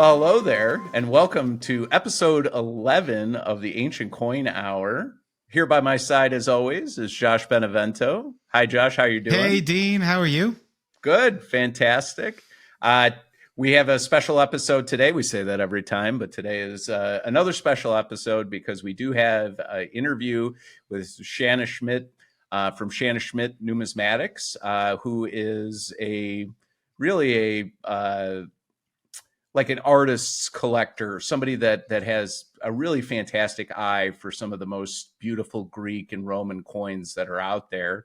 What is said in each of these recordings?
Well, hello there, and welcome to episode 11 of the Ancient Coin Hour. Here by my side, as always, is Josh Benevento. Hi, Josh. How you Hey, doing? Dean, how are you? Good, fantastic. Uh, we have a special episode today. We say that every time, but today is another special episode because we do have an interview with Shanna Schmidt from Shanna Schmidt Numismatics, who is a really a like an artist's collector, somebody that has a really fantastic eye for some of the most beautiful Greek and Roman coins that are out there.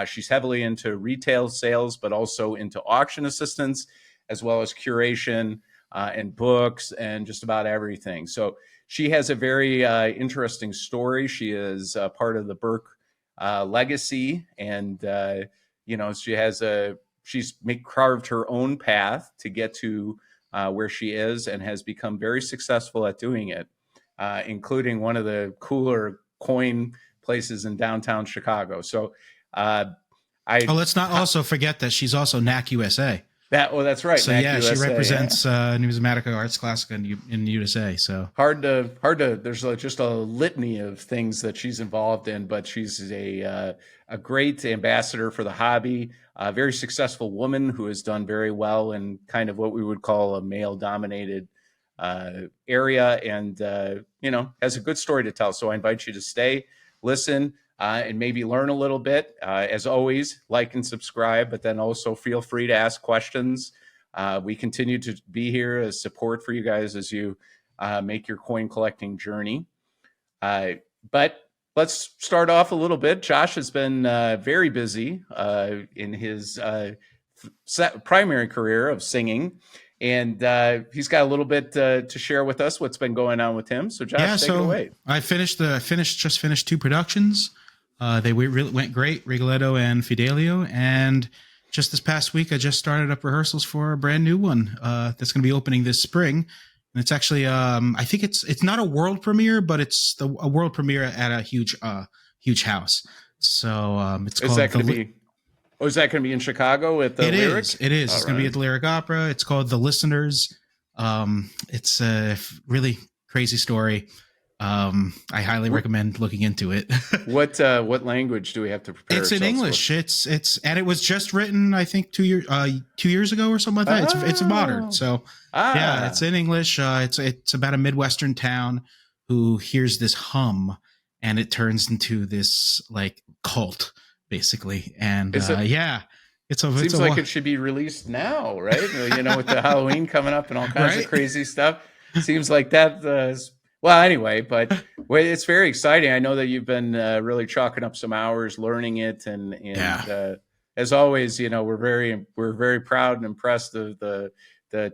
She's heavily into retail sales, but also into auction assistance, as well as curation and books and just about everything. So she has a very interesting story. She is part of the Burke legacy, and she's carved her own path to get to where she is and has become very successful at doing it, including one of the cooler coin places in downtown Chicago. So Let's not also forget that she's also NAC USA. That's right. So NAC yeah, USA, she represents Numismatica Arts Classica in USA. So hard to. There's just a litany of things that she's involved in, but she's a great ambassador for the hobby. A very successful woman who has done very well in kind of what we would call a male-dominated area, and has a good story to tell. So I invite you to stay, listen, and maybe learn a little bit. As always, like and subscribe, but then also feel free to ask questions. We continue to be here as support for you guys as you make your coin collecting journey. But let's start off a little bit. Josh has been very busy in his primary career of singing, and he's got a little bit to share with us what's been going on with him. So, Josh, take it away. I just finished two productions. They really went great, Rigoletto and Fidelio, and just this past week, I just started up rehearsals for a brand new one that's going to be opening this spring. And it's actually, I think it's not a world premiere, but it's a world premiere at a huge house. So it's called. Is that going to be in Chicago at the Lyric? It is. It's going to be at the Lyric Opera. It's called The Listeners. It's a really crazy story. I highly recommend looking into it. What language do we have to prepare? It's in English. And it was just written, I think, 2 years ago or something like that. It's modern. So yeah, it's in English. It's about a Midwestern town who hears this hum, and it turns into this like cult, basically. And it seems like it should be released now, right? With the Halloween coming up and all kinds of crazy stuff. Seems like that. Well, anyway, but it's very exciting. I know that you've been really chalking up some hours learning it, and as always, we're very proud and impressed of the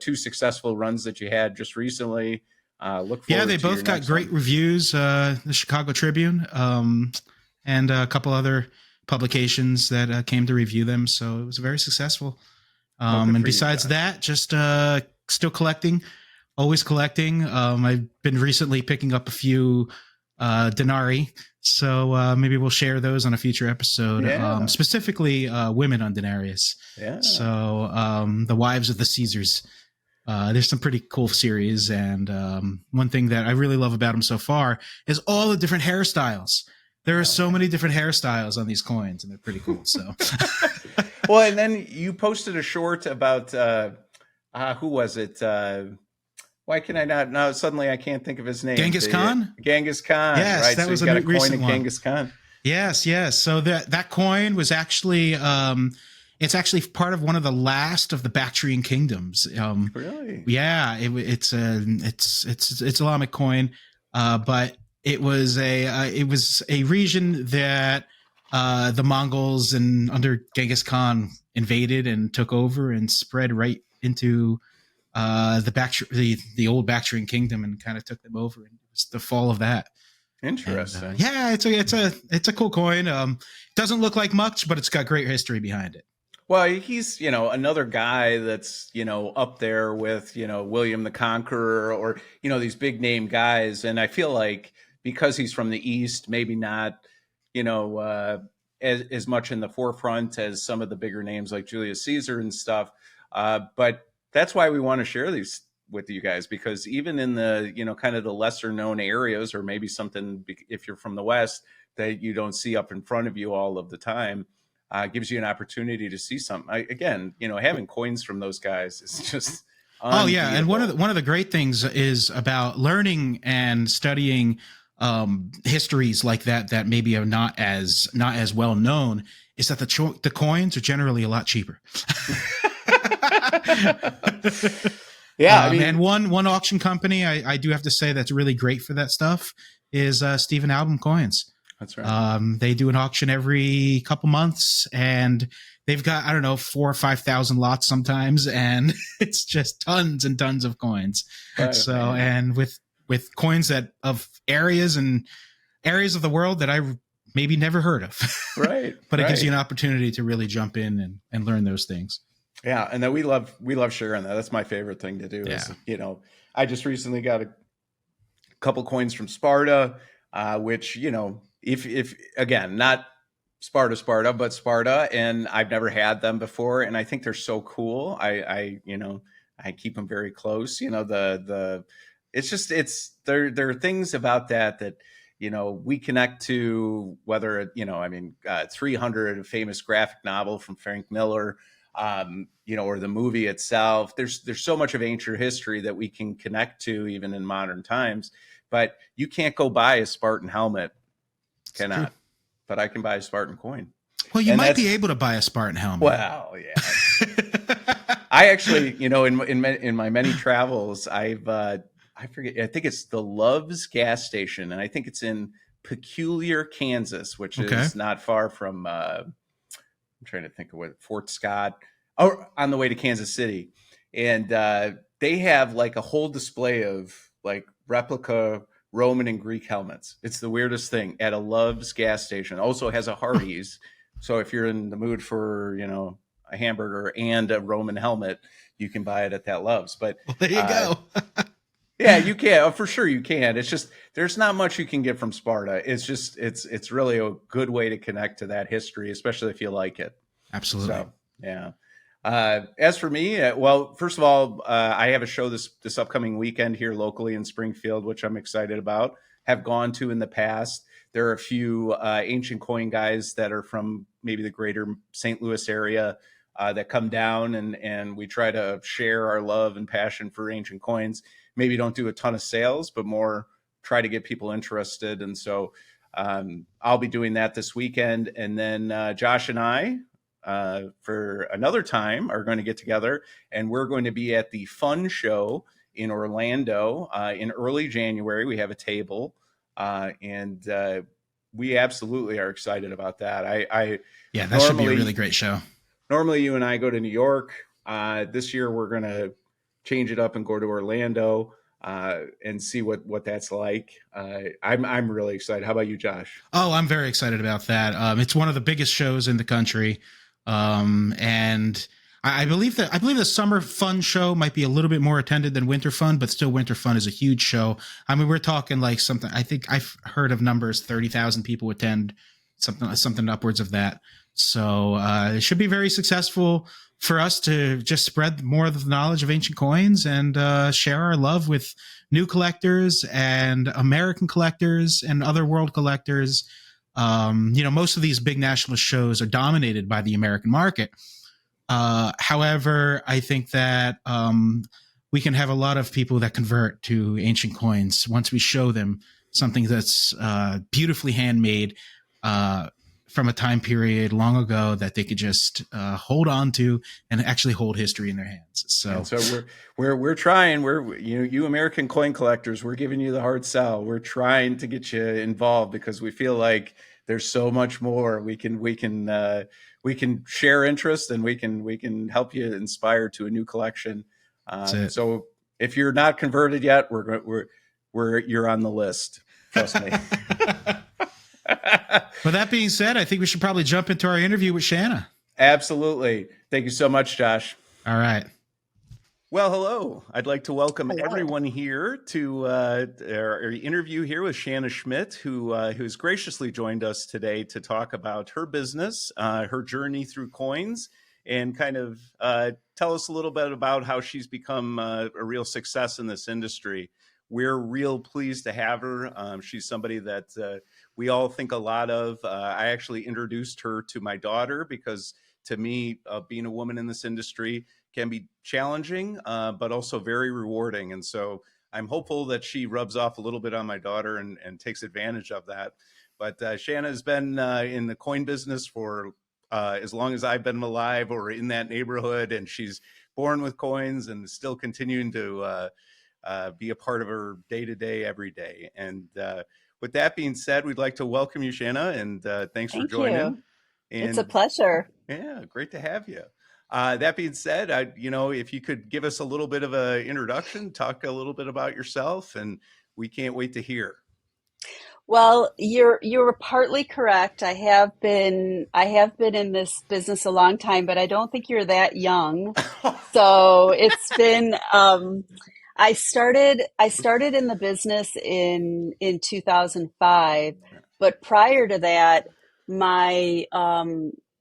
two successful runs that you had just recently. Look forward. Yeah, they both got great reviews. The Chicago Tribune and a couple other publications that came to review them. So it was very successful. And besides that, just still collecting. Always collecting. I've been recently picking up a few denarii, so maybe we'll share those on a future episode. Yeah. Specifically, women on denarius. Yeah. So the wives of the Caesars. There's some pretty cool series, and one thing that I really love about them so far is all the different hairstyles. There are so many different hairstyles on these coins, and they're pretty cool. So, well, and then you posted a short about who was it? Why can I not? No, suddenly I can't think of his name. Genghis Khan? Genghis Khan. Yes, right? That so was got a recent one. Genghis Khan. Yes. So that coin was actually it's actually part of one of the last of the Bactrian kingdoms. Really? Yeah. It's Islamic coin, but it was a region that the Mongols and under Genghis Khan invaded and took over and spread right into the old Bactrian kingdom and kind of took them over, and it was the fall of that. Interesting. And, it's a cool coin. Doesn't look like much, but it's got great history behind it. Well, he's another guy that's up there with William the Conqueror, or these big name guys, and I feel like because he's from the East, maybe not as much in the forefront as some of the bigger names like Julius Caesar and stuff, but that's why we want to share these with you guys, because even in the, kind of the lesser known areas, or maybe something, if you're from the West, that you don't see up in front of you all of the time, gives you an opportunity to see something. Again, having coins from those guys is just Oh yeah, and unbeatable. one of the great things is about learning and studying histories like that maybe are not as well known, is that the coins are generally a lot cheaper. Yeah, I mean, and one auction company I do have to say that's really great for that stuff is Stephen Album Coins. that's right. They do an auction every couple months, and they've got, I don't know, 4,000 or 5,000 lots sometimes, and it's just tons and tons of coins. But, So, man, and with coins that of areas of the world that I maybe never heard of, right, but it gives you right. an opportunity to really jump in and learn those things. Yeah, and then we love sharing that. That's my favorite thing to do. Yeah. Is I just recently got a couple coins from Sparta, which if again, not Sparta, but Sparta, and I've never had them before, and I think they're so cool. I keep them very close. It's just there are things about that we connect to, whether 300, a famous graphic novel from Frank Miller, or the movie itself. There's so much of ancient history that we can connect to even in modern times, but you can't go buy a Spartan helmet. It's true. Cannot. But I can buy a Spartan coin. Well, you And might be that's, able to buy a Spartan helmet. well, yeah. I actually, in my many travels, I forget, I think it's the Love's gas station, and I think it's in Peculiar, Kansas, which Okay. is not far from I'm trying to think of what, Fort Scott, or on the way to Kansas City. And they have like a whole display of like replica Roman and Greek helmets. It's the weirdest thing at a Love's gas station. Also has a Hardee's. So if you're in the mood for, a hamburger and a Roman helmet, you can buy it at that Love's. But Well, there you go. yeah, you can. For sure you can. It's just there's not much you can get from Sparta. It's just it's really a good way to connect to that history, especially if you like it. Absolutely. So, yeah. As for me, well, first of all, I have a show this upcoming weekend here locally in Springfield, which I'm excited about. Have gone to in the past. There are a few ancient coin guys that are from maybe the greater St. Louis area that come down, and we try to share our love and passion for ancient coins. Maybe don't do a ton of sales, but more try to get people interested. And so I'll be doing that this weekend. And then Josh and I, for another time, are going to get together, and we're going to be at the Fun Show in Orlando in early January. We have a table, and we absolutely are excited about that. Yeah, that should be a really great show. Normally, you and I go to New York. This year, we're going to change it up and go to Orlando and see what that's like. I'm really excited. How about you, Josh? Oh, I'm very excited about that. It's one of the biggest shows in the country, and I believe the Summer Fun show might be a little bit more attended than Winter Fun, but still Winter Fun is a huge show. I mean, we're talking like something. I think I've heard of numbers 30,000 people attend, something upwards of that. So it should be very successful for us to just spread more of the knowledge of ancient coins and share our love with new collectors and American collectors and other world collectors. Most of these big national shows are dominated by the American market. However, I think that we can have a lot of people that convert to ancient coins once we show them something that's beautifully handmade from a time period long ago that they could just hold on to and actually hold history in their hands. So we're trying. You American coin collectors, we're giving you the hard sell. We're trying to get you involved because we feel like there's so much more we can share interest, and we can help you inspire to a new collection. So if you're not converted yet, you're on the list. Trust me. With that being said, I think we should probably jump into our interview with Shanna. Absolutely. Thank you so much, Josh. All right. Well, hello. I'd like to welcome everyone here to our interview here with Shanna Schmidt, who has graciously joined us today to talk about her business, her journey through coins, and kind of tell us a little bit about how she's become a real success in this industry. We're real pleased to have her. She's somebody that we all think a lot of. I actually introduced her to my daughter because to me, being a woman in this industry can be challenging, but also very rewarding. And so I'm hopeful that she rubs off a little bit on my daughter and takes advantage of that. But Shanna has been in the coin business for as long as I've been alive or in that neighborhood, and she's born with coins and still continuing to be a part of her day to day, every day. And with that being said, we'd like to welcome you, Shanna, and thanks for Thank joining. you. It's a And pleasure. yeah, great to have you. That being said, if you could give us a little bit of an introduction, talk a little bit about yourself, and we can't wait to hear. Well, you're partly correct. I have been in this business a long time, but I don't think you're that young. So it's been I started in the business in 2005, but prior to that, my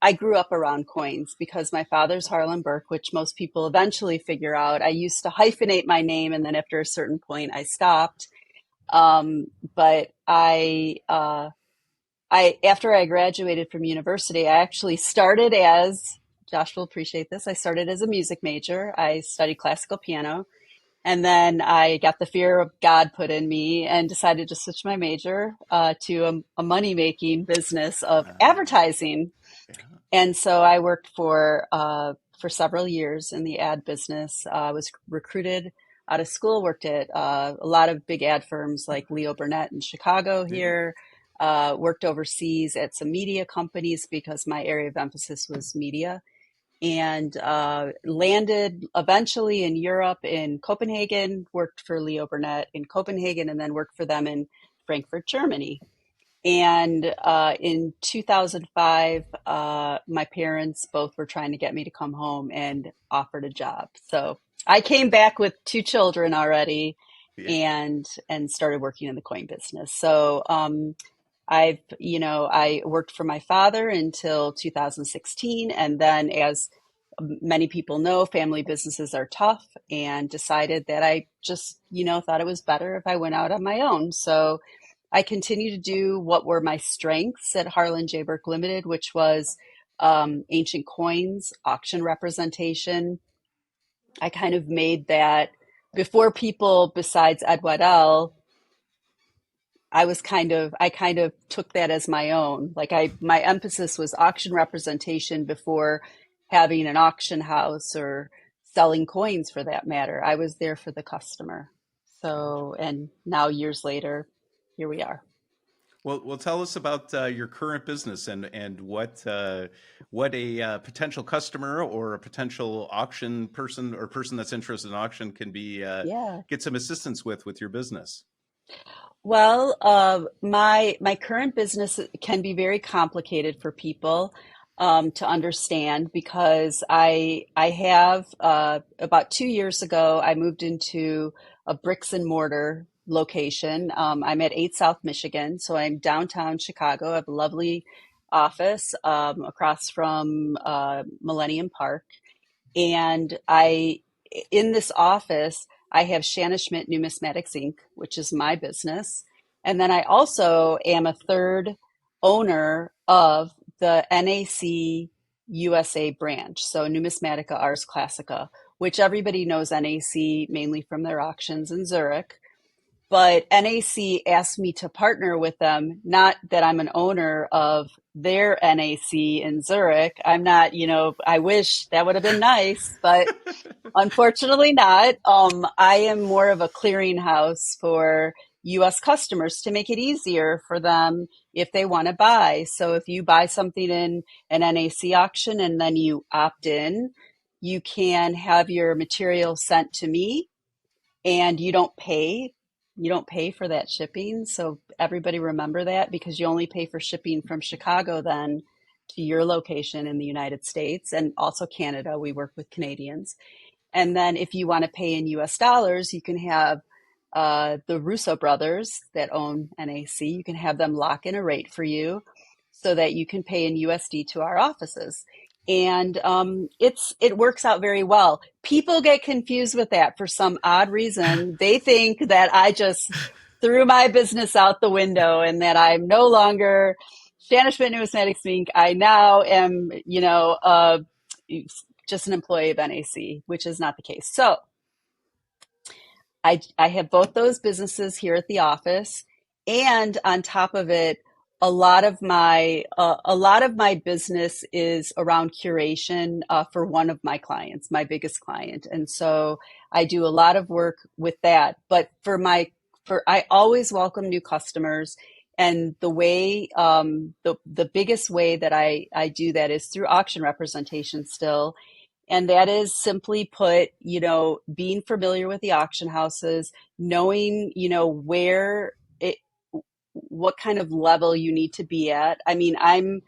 I grew up around coins because my father's Harlan Burke, which most people eventually figure out. I used to hyphenate my name, and then after a certain point, I stopped. Um, but I after I graduated from university, I actually started as Josh will appreciate this. I started as a music major. I studied classical piano, and then I got the fear of God put in me and decided to switch my major to a money making business of advertising. Yeah. And so I worked for several years in the ad business. Was recruited out of school, worked at a lot of big ad firms like Leo Burnett in Chicago Yeah. here. Worked overseas at some media companies because my area of emphasis was media, and landed eventually in Europe in Copenhagen. Worked for Leo Burnett in Copenhagen, and then worked for them in Frankfurt, Germany. And in 2005, my parents both were trying to get me to come home and offered a job. So I came back with two children already, Yeah. and started working in the coin business. So I worked for my father until 2016, and then, as many people know, family businesses are tough, and decided that I just, thought it was better if I went out on my own. So I continue to do what were my strengths at Harlan J. Burke Limited, which was ancient coins, auction representation. I kind of made that before people besides Ed Waddell. I kind of took that as my own. Like my emphasis was auction representation before having an auction house or selling coins for that matter. I was there for the customer. Gotcha. So, and now years later, here we are. Well, tell us about your current business and what a potential customer or a potential auction person or person that's interested in auction can be Yeah. get some assistance with your business. Well, my current business can be very complicated for people to understand because I have about 2 years ago I moved into a bricks and mortar location. I'm at 8 South Michigan, so I'm downtown Chicago. I have a lovely office across from Millennium Park, and in this office, I have Shanna Schmidt Numismatics Inc., which is my business. And then I also am a third owner of the NAC USA branch. So Numismatica Ars Classica, which everybody knows NAC mainly from their auctions in Zurich. But NAC asked me to partner with them, not that I'm an owner of their NAC in Zurich. I'm not, I wish that would have been nice, but unfortunately not. I am more of a clearinghouse for US customers to make it easier for them if they want to buy. So if you buy something in an NAC auction and then you opt in, you can have your material sent to me, and you don't pay for that shipping. So everybody remember that, because you only pay for shipping from Chicago then to your location in the United States, and also Canada. We work with Canadians. And then if you want to pay in US dollars, you can have the Russo brothers that own NAC, you can have them lock in a rate for you so that you can pay in USD to our offices. And it works out very well. People get confused with that for some odd reason. They think that I just threw my business out the window and that I'm no longer Shanna Schmidt Numismatics Inc. I now am, just an employee of NAC, which is not the case. So I have both those businesses here at the office, and on top of it, a lot of my business is around curation for one of my clients, my biggest client, and so I do a lot of work with that. But I always welcome new customers, and the way the biggest way that I do that is through auction representation still. And that is simply put, being familiar with the auction houses, knowing, what kind of level you need to be at. I mean, I'm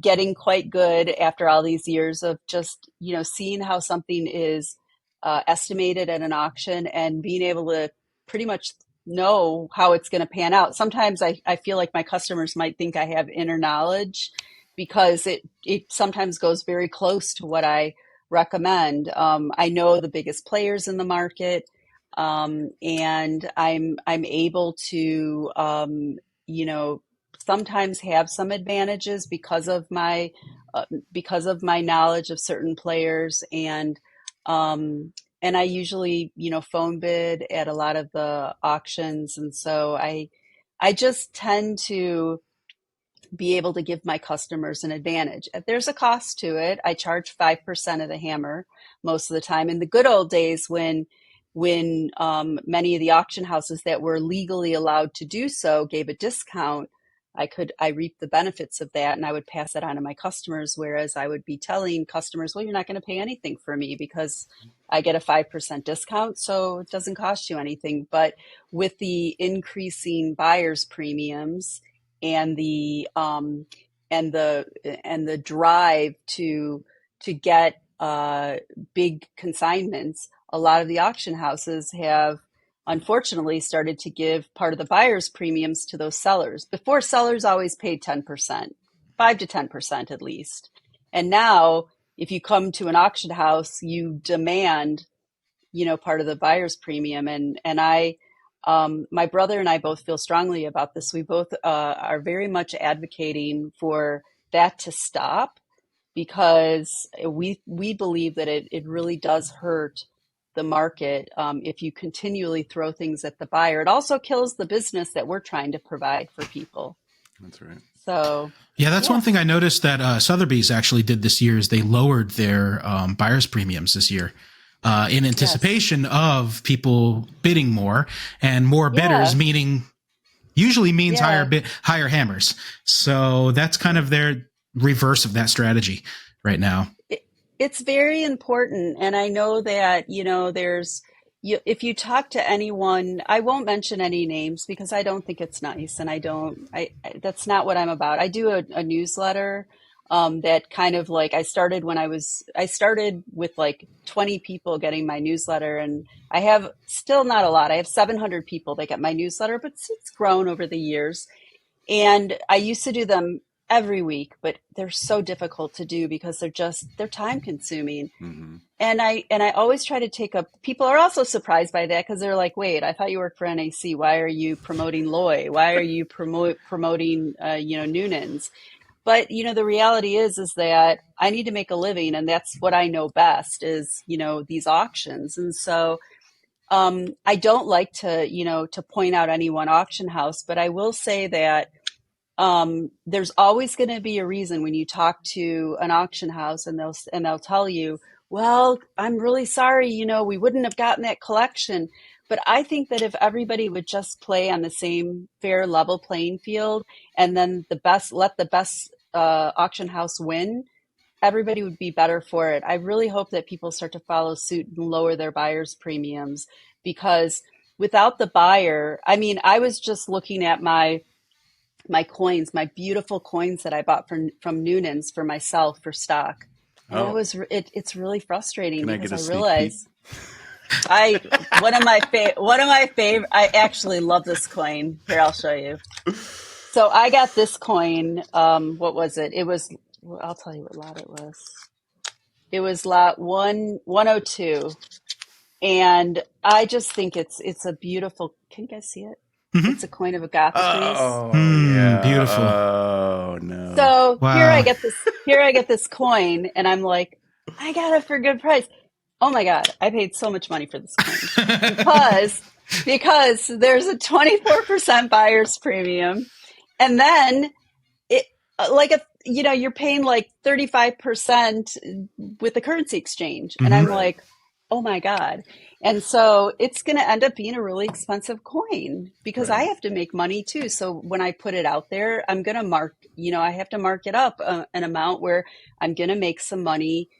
getting quite good after all these years of just, seeing how something is estimated at an auction and being able to pretty much know how it's going to pan out. Sometimes I feel like my customers might think I have inner knowledge because it sometimes goes very close to what I recommend. I know the biggest players in the market, and I'm able to, sometimes have some advantages because of my knowledge of certain players, and I usually, phone bid at a lot of the auctions, and so I just tend to be able to give my customers an advantage. If there's a cost to it, I charge 5% of the hammer most of the time. In the good old days when many of the auction houses that were legally allowed to do so gave a discount, I reap the benefits of that, and I would pass it on to my customers, whereas I would be telling customers, well, you're not going to pay anything for me because I get a 5% discount, so it doesn't cost you anything. But with the increasing buyer's premiums and the drive to get big consignments, a lot of the auction houses have unfortunately started to give part of the buyer's premiums to those sellers. Before, sellers always paid 10%, 5 to 10% at least. And now if you come to an auction house, you demand, part of the buyer's premium. And my brother and I both feel strongly about this. We both are very much advocating for that to stop, because we believe that it really does hurt the market if you continually throw things at the buyer. It also kills the business that we're trying to provide for people. That's right. So yeah, that's one thing I noticed that Sotheby's actually did this year is they lowered their buyer's premiums this year. In anticipation of people bidding more, and more bidders usually means higher hammers. So that's kind of their reverse of that strategy right now. It's very important. And I know that, if you talk to anyone, I won't mention any names because I don't think it's nice. And that's not what I'm about. I do a newsletter that kind of like I started with like 20 people getting my newsletter, and I have still not a lot. I have 700 people that get my newsletter, but it's grown over the years. And I used to do them every week, but they're so difficult to do because they're time consuming. Mm-hmm. And I always try to take up, people are also surprised by that because they're like, wait, I thought you worked for NAC. Why are you promoting Loy? Why are you promoting, Noonan's? But, the reality is that I need to make a living, and that's what I know best is, these auctions. And so, I don't like to point out any one auction house, but I will say that there's always going to be a reason when you talk to an auction house, and they'll tell you, well, I'm really sorry, we wouldn't have gotten that collection. But I think that if everybody would just play on the same fair level playing field, and then let the best auction house win, everybody would be better for it. I really hope that people start to follow suit and lower their buyer's premiums, because without the buyer, I mean, I was just looking at my coins, my beautiful coins that I bought from Noonan's for myself for stock. And it's really frustrating because I realize one of my favorite, I actually love this coin. Here, I'll show you. So I got this coin. What was it? I'll tell you what lot it was. It was lot 102. And I just think it's a beautiful, can you guys see it? It's a coin of Agathocles. Oh yeah. Beautiful. Oh no. So here Wow. I get this coin, and I'm like, I got it for a good price. Oh my God, I paid so much money for this coin because there's a 24% buyer's premium, and then it like you're paying like 35% with the currency exchange, and I'm like, oh my God. And so it's going to end up being a really expensive coin because I have to make money too. So when I put it out there, I'm going to I have to mark it up an amount where I'm going to make some money,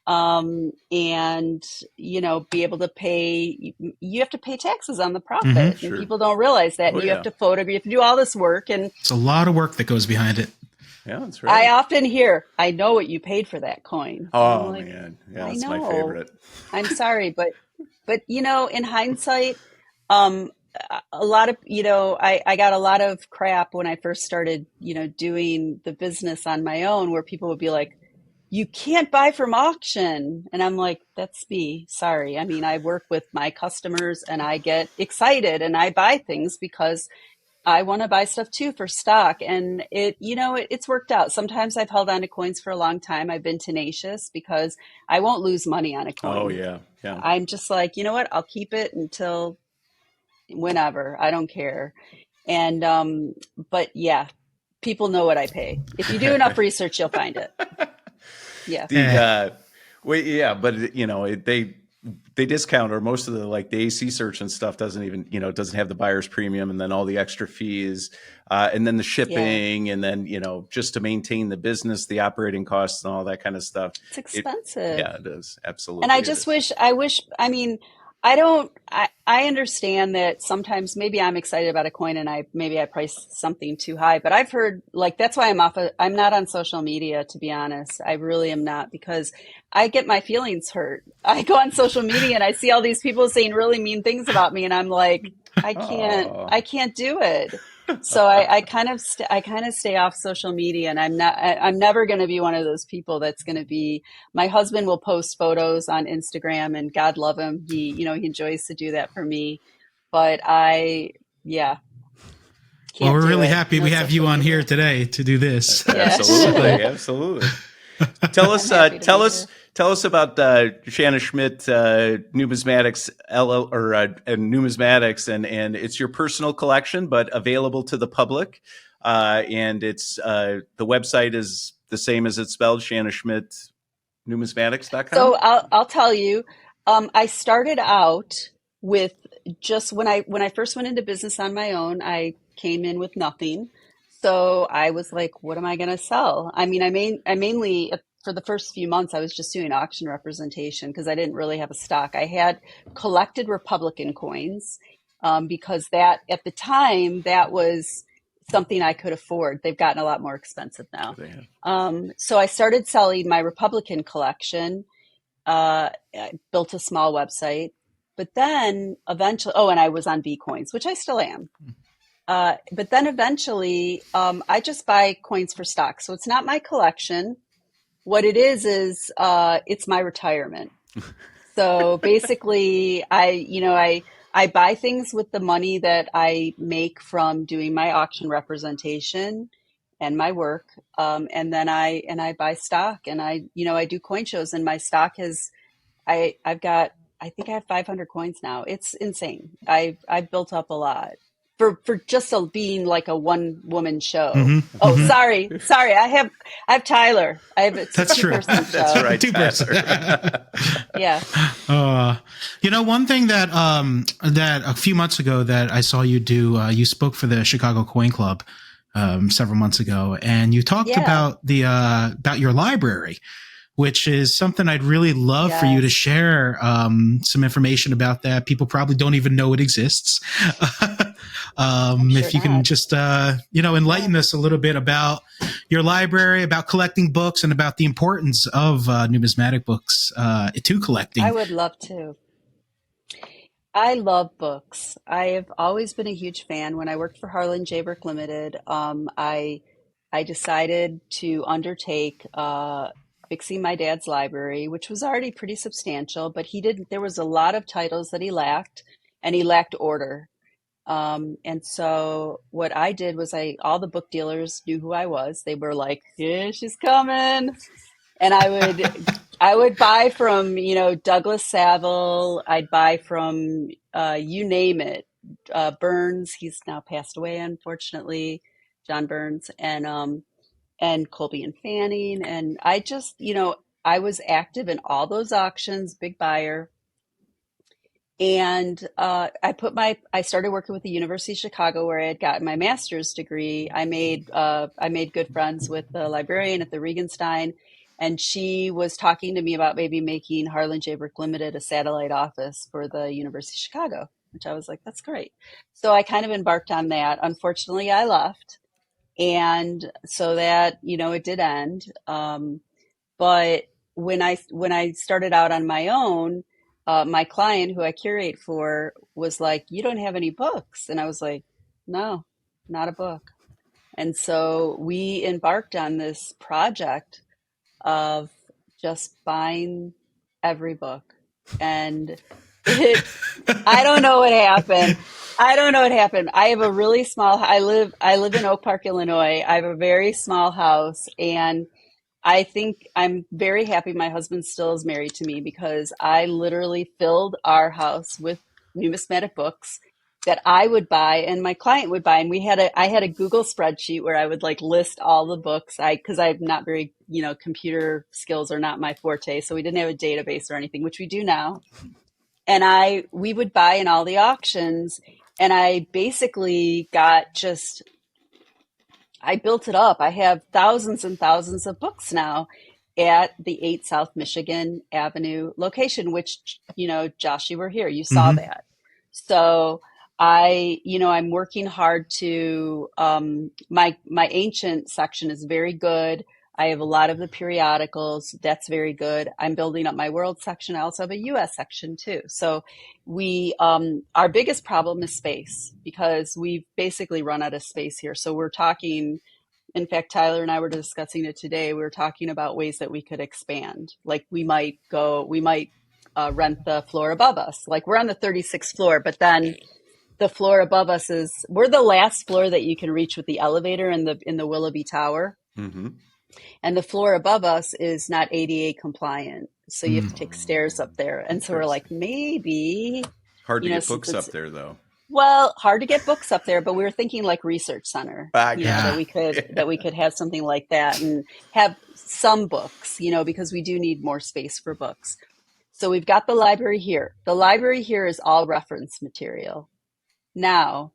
and, be able to pay. You have to pay taxes on the profit, and people don't realize that. And you have to photograph, you have to do all this work. And it's a lot of work that goes behind it. Yeah, that's right. I often hear, I know what you paid for that coin. Oh man. Yeah, that's my favorite. I'm sorry, but in hindsight, a lot of, I got a lot of crap when I first started, doing the business on my own, where people would be like, you can't buy from auction. And I'm like, that's me. Sorry. I mean, I work with my customers and I get excited and I buy things because I want to buy stuff too for stock. And it's worked out. Sometimes I've held on to coins for a long time. I've been tenacious because I won't lose money on a coin. Oh yeah. Yeah. I'm just like, you know what? I'll keep it until whenever. I don't care. And, but yeah, people know what I pay. If you do enough research, you'll find it. Yeah. But they discount, or most of the the AC search and stuff doesn't even, doesn't have the buyer's premium and then all the extra fees, and then the shipping, and then, just to maintain the business, the operating costs and all that kind of stuff. It's expensive. It is. Absolutely. And I mean, I understand that sometimes maybe I'm excited about a coin and I price something too high, but I've heard that's why I'm not on social media, to be honest. I really am not, because I get my feelings hurt. I go on social media and I see all these people saying really mean things about me, and I'm like, I can't do it. So I kind of stay off social media, and I'm never going to be one of those people that's going to be. My husband will post photos on Instagram, and God love him, he enjoys to do that for me. But well, we're really happy we have you on here today to do this. Absolutely. Tell us about Shanna Schmidt Numismatics Numismatics, and it's your personal collection, but available to the public. And it's the website is the same as it's spelled, Shanna Schmidt Numismatics.com. So I'll tell you, I started out with just when I first went into business on my own, I came in with nothing. So I was like, what am I going to sell? I mean, I mainly, for the first few months, I was just doing auction representation because I didn't really have a stock. I had collected Republican coins, because that at the time, that was something I could afford. They've gotten a lot more expensive now. So I started selling my Republican collection. I built a small website, but then eventually, and I was on B Coins, which I still am. But then eventually, I just buy coins for stock. So it's not my collection. What it is it's my retirement. So basically, I buy things with the money that I make from doing my auction representation and my work. And then I buy stock, and I do coin shows, and my stock I think I have 500 coins now. It's insane. I've built up a lot. For just being like a one woman show. Mm-hmm. Oh, sorry. I have Tyler. It's That's a true. two-person show. That's right. Two-person. Yeah. One thing that a few months ago that I saw you do, you spoke for the Chicago Coin Club several months ago, and you talked about about your library, which is something I'd really love for you to share some information about that. People probably don't even know it exists. If you can just, enlighten us a little bit about your library, about collecting books, and about the importance of numismatic books to collecting. I would love to. I love books. I have always been a huge fan. When I worked for Harlan J. Burke Limited, I decided to undertake fixing my dad's library, which was already pretty substantial, but there was a lot of titles that he lacked, and he lacked order. And so what I did was all the book dealers knew who I was. They were like, yeah, she's coming. And I would buy from, Douglas Saville. I'd buy from, you name it. Burns, he's now passed away, unfortunately, John Burns, and Colby and Fanning. And I just, I was active in all those auctions, big buyer. And I started working with the University of Chicago, where I had gotten my master's degree. I made good friends with the librarian at the Regenstein, and she was talking to me about maybe making Harlan J. Brick Limited a satellite office for the University of Chicago, which I was like, that's great. So I kind of embarked on that. Unfortunately, I left, and so that it did end. But when I started out on my own, my client, who I curate for, was like, "You don't have any books," and I was like, "No, not a book." And so we embarked on this project of just buying every book, and I don't know what happened. I have a really small. I live in Oak Park, Illinois. I have a very small house, and I think I'm very happy my husband still is married to me, because I literally filled our house with numismatic books that I would buy and my client would buy. And I had a Google spreadsheet where I would like list all the books. Cause I'm not very, computer skills are not my forte. So we didn't have a database or anything, which we do now. And we would buy in all the auctions, and I basically I built it up. I have thousands and thousands of books now at the 8 South Michigan Avenue location, which, Josh, you were here. You saw that. So I'm working hard to, my ancient section is very good. I have a lot of the periodicals. That's very good. I'm building up my world section. I also have a US section too. So our biggest problem is space, because we've basically run out of space here. So we're talking, in fact, Tyler and I were discussing it today. We were talking about ways that we could expand. Like we might rent the floor above us. Like we're on the 36th floor, but then the floor above us we're the last floor that you can reach with the elevator in the Willoughby Tower. Mm-hmm. And the floor above us is not ADA compliant. So you have to take stairs up there. And so we're like, maybe. Hard to get books up there, though. Well, hard to get books up there, but we were thinking like research center, that we could have something like that and have some books, because we do need more space for books. So we've got the library here. The library here is all reference material. Now,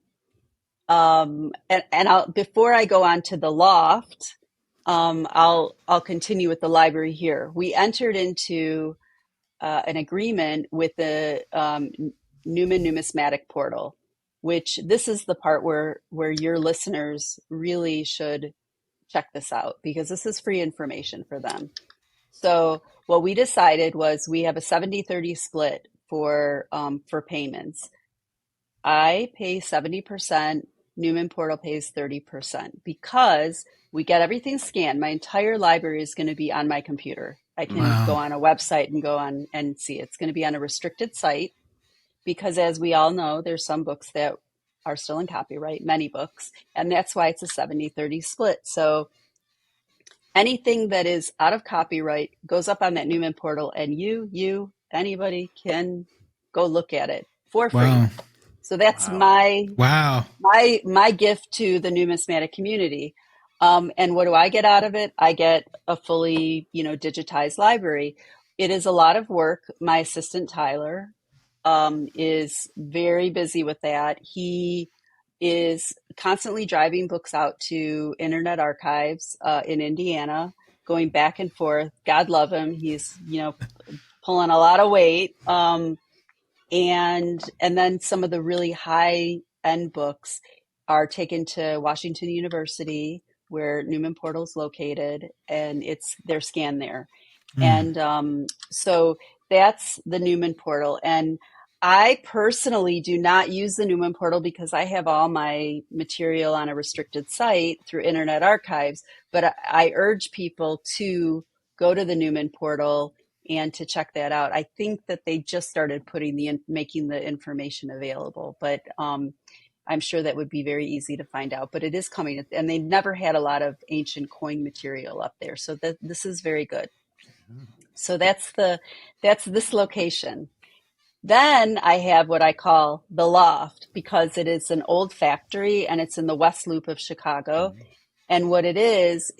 before I go on to the loft, I'll continue with the library here. We entered into an agreement with the Newman Numismatic Portal, which this is the part where your listeners really should check this out, because this is free information for them. So what we decided was we have a 70-30 split for payments. I pay 70%, Newman Portal pays 30%, because we get everything scanned. My entire library is going to be on my computer. I can go on a website and go on and see it. It's going to be on a restricted site, because as we all know, there's some books that are still in copyright, many books, and that's why it's a 70-30 split. So anything that is out of copyright goes up on that Newman Portal, and anybody can go look at it for free. Wow. So that's my gift to the numismatic community. And what do I get out of it? I get a fully, digitized library. It is a lot of work. My assistant, Tyler, is very busy with that. He is constantly driving books out to Internet Archives in Indiana, going back and forth. God love him. He's, pulling a lot of weight. And then some of the really high end books are taken to Washington University, where Newman Portal is located, and they're scanned there. And so that's the Newman Portal. And I personally do not use the Newman Portal because I have all my material on a restricted site through Internet Archives, but I urge people to go to the Newman portal and to check that out. I think that they just started making the information available, but I'm sure that would be very easy to find out. But it is coming, and they never had a lot of ancient coin material up there, so this is very good. So that's this location. Then I have what I call the loft, because it is an old factory and it's in the West Loop of Chicago. And what it is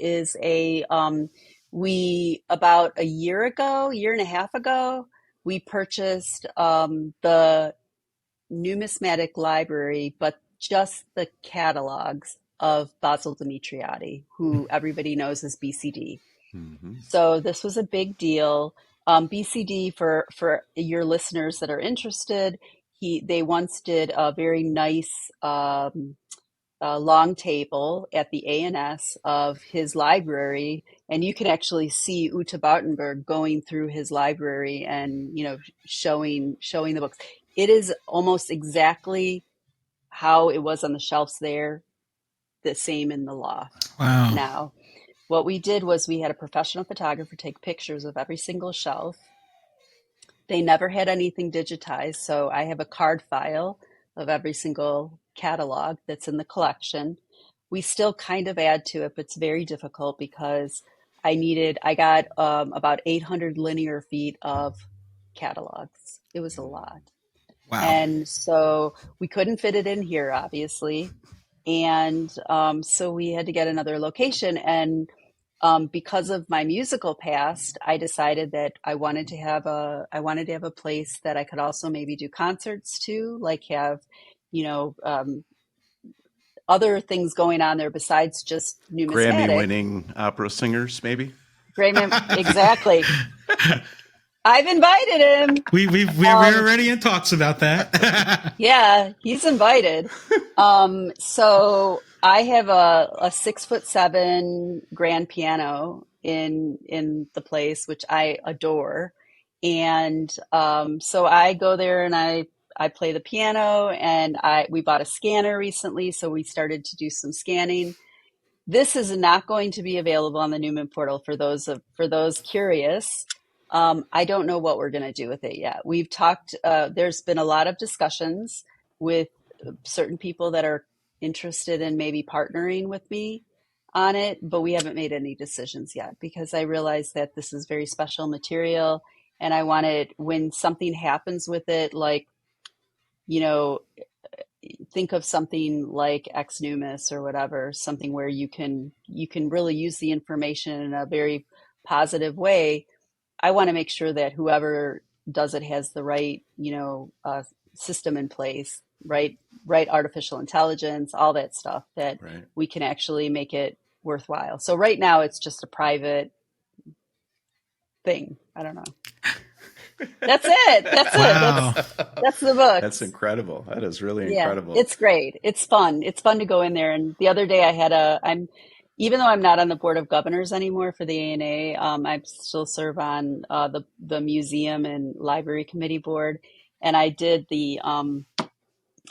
we, about a year and a half ago, we purchased the numismatic library, but just the catalogs of Basil Dimitriati, who everybody knows as BCD. So this was a big deal. BCD, for your listeners that are interested, they once did a very nice long table at the A&S of his library, and you can actually see Ute Bartenberg going through his library and showing the books. It is almost exactly how it was on the shelves there, the same in the loft. Wow. Now, what we did was we had a professional photographer take pictures of every single shelf. They never had anything digitized, so I have a card file of every single catalog that's in the collection. We still kind of add to it, but it's very difficult because I got about 800 linear feet of catalogs. It was a lot. Wow. And so we couldn't fit it in here, obviously. And so we had to get another location. And because of my musical past, I decided that I wanted to have a place that I could also maybe do concerts to, like have, other things going on there besides just numismatic. Grammy-winning opera singers, maybe. Exactly. I've invited him. We're already in talks about that. Yeah, he's invited. So I have a 6'7" grand piano in the place, which I adore. And so I go there and I play the piano, and we bought a scanner recently, so we started to do some scanning. This is not going to be available on the Newman portal for those curious. I don't know what we're going to do with it yet. We've talked, there's been a lot of discussions with certain people that are interested in maybe partnering with me on it, but we haven't made any decisions yet because I realize that this is very special material, and I want it, when something happens with it, like, think of something like Ex Numis or whatever, something where you can really use the information in a very positive way. I want to make sure that whoever does it has the right, system in place, right artificial intelligence, all that stuff, that we can actually make it worthwhile. So right now it's just a private thing. I don't know. That's it. Wow. That's the book. That's incredible. That is really incredible. It's great. It's fun. It's fun to go in there. And the other day even though I'm not on the board of governors anymore for the ANA, I still serve on the museum and library committee board. And I did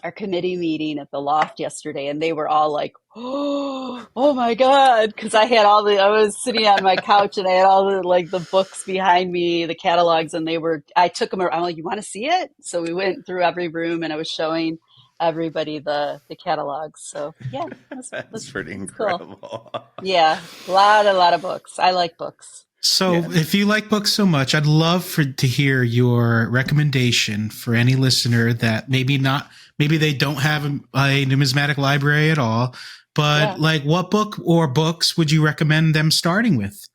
our committee meeting at the loft yesterday, and they were all like, oh my God. Cause I was sitting on my couch and I had all the books behind me, the catalogs, and I took them around. I'm like, you want to see it? So we went through every room and I was showing everybody the catalogs. So yeah, that's pretty incredible. Cool. Yeah. A lot of books. I like books. So if you like books so much, I'd love to hear your recommendation for any listener that maybe they don't have a numismatic library at all, but what book or books would you recommend them starting with?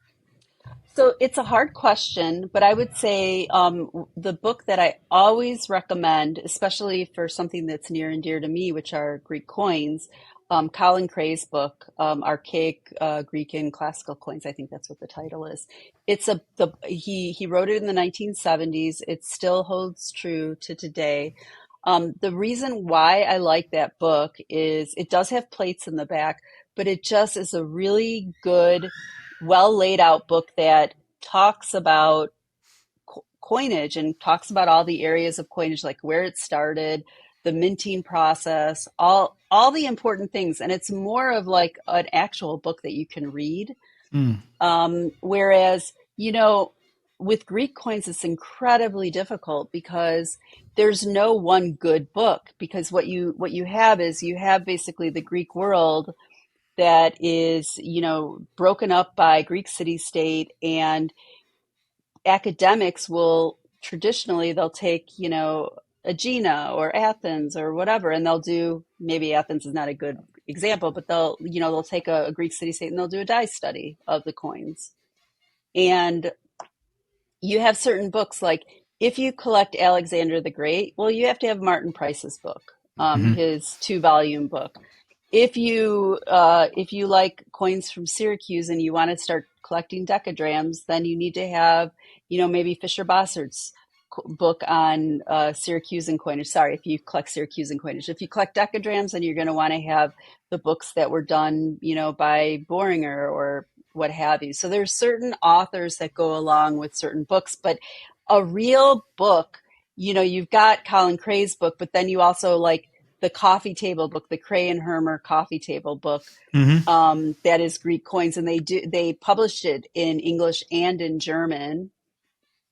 So it's a hard question, but I would say the book that I always recommend, especially for something that's near and dear to me, which are Greek coins, Colin Cray's book, Archaic Greek and Classical Coins. I think that's what the title is. He wrote it in the 1970s. It still holds true to today. The reason why I like that book is it does have plates in the back, but it just is a really good, well laid out book that talks about coinage and talks about all the areas of coinage, like where it started, the minting process, all the important things. And it's more of like an actual book that you can read. Whereas You know, with Greek coins, it's incredibly difficult because there's no one good book. Because what you have is you have basically the Greek world that is, broken up by Greek city-state, and academics will traditionally they'll take, Aegina or Athens or whatever, and they'll do, maybe Athens is not a good example, but they'll take a Greek city-state and they'll do a dice study of the coins. And you have certain books, like if you collect Alexander the Great, well, you have to have Martin Price's book, Hmm. his 2-volume book. If you like coins from Syracuse and you want to start collecting decadrams, then you need to have, maybe Fisher Bossard's book on Syracusan coinage. Sorry, if you collect Syracusan coinage. If you collect decadrams, then you're going to want to have the books that were done, by Boehringer or what have you. So there's certain authors that go along with certain books, but a real book, you've got Colin Cray's book, but then you also like the coffee table book, the Cray and Hermer coffee table book, Hmm. that is Greek coins, and they published it in English and in German.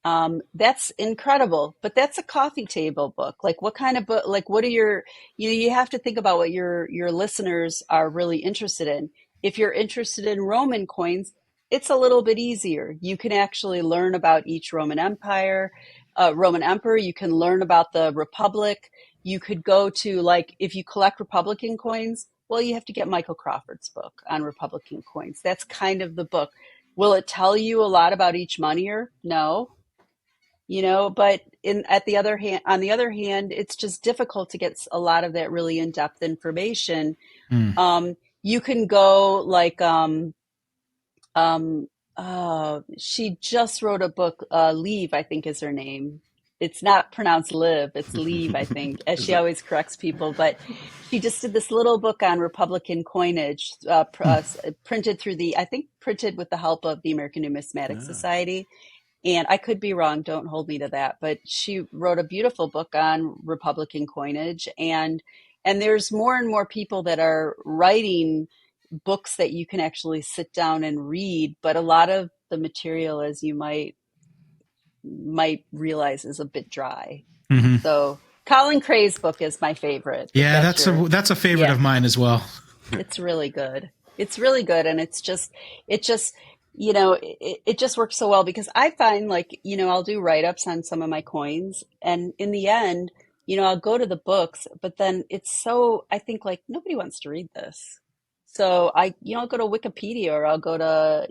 That's incredible, but that's a coffee table book. Like, what kind of book? Like, what are you have to think about what your listeners are really interested in. If you're interested in Roman coins, it's a little bit easier. You can actually learn about each Roman emperor. You can learn about the Republic. You could go to, like, if you collect Republican coins, well, you have to get Michael Crawford's book on Republican coins. That's kind of the book. Will it tell you a lot about each moneyer? No, but on the other hand, it's just difficult to get a lot of that really in-depth information. Mm. You can go like, um, she just wrote a book, Leave, I think is her name. It's not pronounced live, it's leave, I think, as Is she it? always corrects people. But she just did this little book on Republican coinage, Mm. I think printed with the help of the American Numismatic Ah, Society. And I could be wrong, don't hold me to that, but she wrote a beautiful book on Republican coinage, and there's more and more people that are writing books that you can actually sit down and read, but a lot of the material, as you might realize, is a bit dry. Hmm. So Colin Cray's book is my favorite, if Yeah, that's your, that's a favorite yeah. of mine as well. It's really good. It's really good. And it just, it just works so well because I find, like, I'll do write-ups on some of my coins. And in the end, I'll go to the books, but then I think, like, nobody wants to read this. So I'll go to Wikipedia, or I'll go to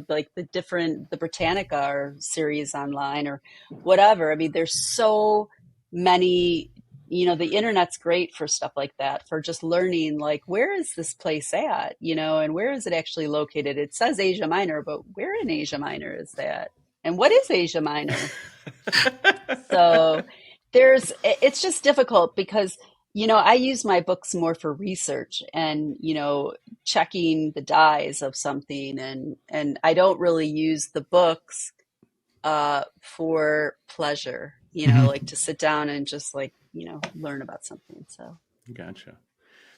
like the Britannica or series online or whatever. I mean, there's so many, the internet's great for stuff like that, for just learning, like, where is this place at, and where is it actually located? It says Asia Minor, but where in Asia Minor is that? And what is Asia Minor? So it's just difficult because, I use my books more for research and, checking the dies of something, and I don't really use the books for pleasure, Hmm. like to sit down and just, like, learn about something. So, gotcha.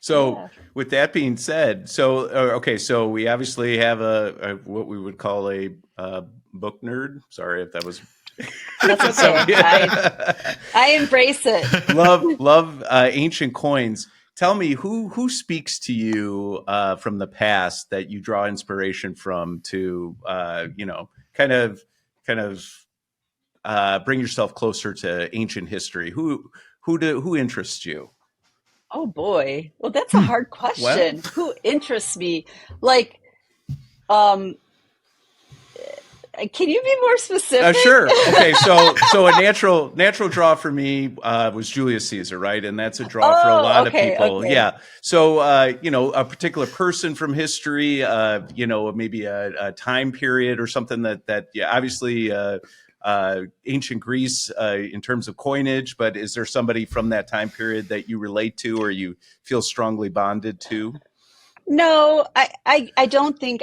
So, yeah, with that being said, okay, so we obviously have a what we would call a book nerd. Sorry if that was that's some, okay. I embrace it. love ancient coins. Tell me who speaks to you from the past that you draw inspiration from to kind of bring yourself closer to ancient history. Who interests you? Oh boy. Well, that's a Hmm. hard Well, question. Who interests me? Like, um, can you be more specific? sure. Okay, so a natural draw for me was Julius Caesar, right? And that's a draw for a Oh, lot of okay, people. okay. Yeah. So a particular person from history, maybe a time period or something that yeah, obviously ancient Greece in terms of coinage, but is there somebody from that time period that you relate to or you feel strongly bonded to? No, I don't think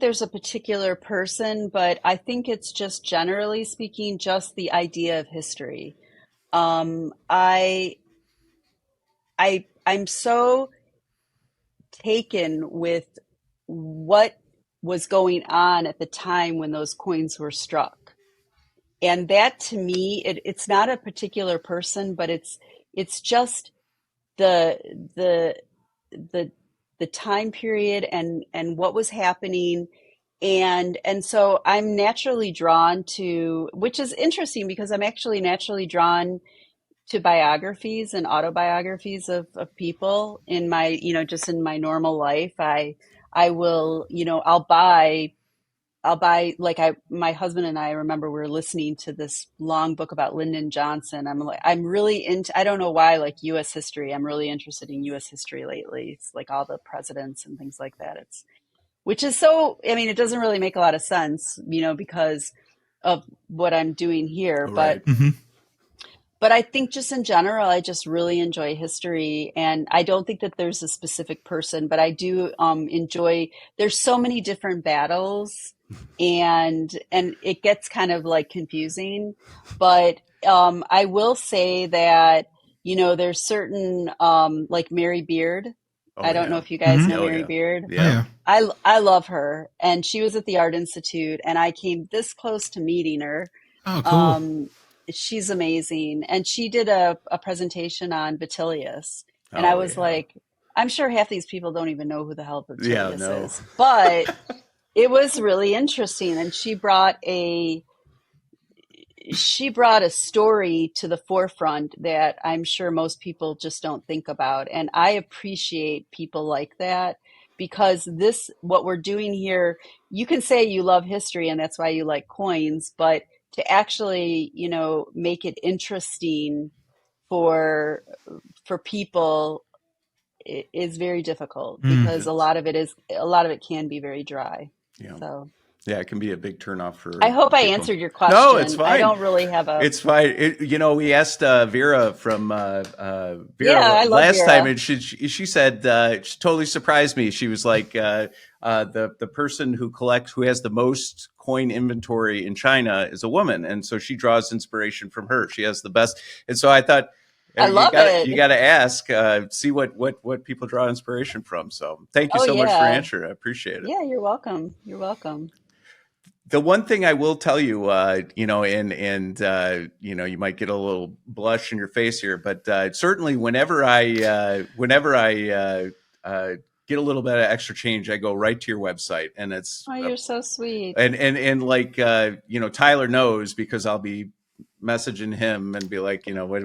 there's a particular person, but I think it's just, generally speaking, just the idea of history. Um, I I'm so taken with what was going on at the time when those coins were struck. And that to me, it's not a particular person, but it's just the the the the time period and what was happening. And so I'm naturally drawn to, which is interesting because I'm actually naturally drawn to biographies and autobiographies of people in my, just in my normal life. I will, I'll buy like my husband and I remember we were listening to this long book about Lyndon Johnson. I'm really into, I don't know why, like US history. I'm really interested in US history lately. It's like all the presidents and things like that. Which is so, I mean, it doesn't really make a lot of sense, because of what I'm doing here, Right. but I think just in general, I just really enjoy history, and I don't think that there's a specific person, but I do enjoy. There's so many different battles, and it gets kind of like confusing. But I will say that there's certain like Mary Beard. Oh, I don't know yeah. if you guys Mhm. know Oh, Mary yeah. Beard. Yeah. I love her, and she was at the Art Institute, and I came this close to meeting her. Oh, cool. Um, she's amazing. And she did a presentation on Vitellius. And I Oh, was yeah. like, I'm sure half these people don't even know who the hell Yeah, Vitellius no. is. But it was really interesting. And she brought a story to the forefront that I'm sure most people just don't think about. And I appreciate people like that because what we're doing here, you can say you love history and that's why you like coins, but to actually, make it interesting for people is very difficult Mm. because a lot of it can be very dry. Yeah. So Yeah, it can be a big turnoff for I hope I people. answered your No, it's question. I fine. don't really have a It's fine. We asked Vera from Vera I love last Vera. time, and she said she totally surprised me. She was like the person who has the most coin inventory in China is a woman, and so she draws inspiration from her. She has the best, and so I thought I love it. you got to ask, see what people draw inspiration from. So thank you Oh, so much for yeah. answering. I appreciate it. Yeah, you're welcome. You're welcome. The one thing I will tell you, you might get a little blush in your face here, but certainly whenever I get a little bit of extra change, I go right to your website, and it's Oh, you're so sweet. and like Tyler knows because I'll be messaging him and be like, what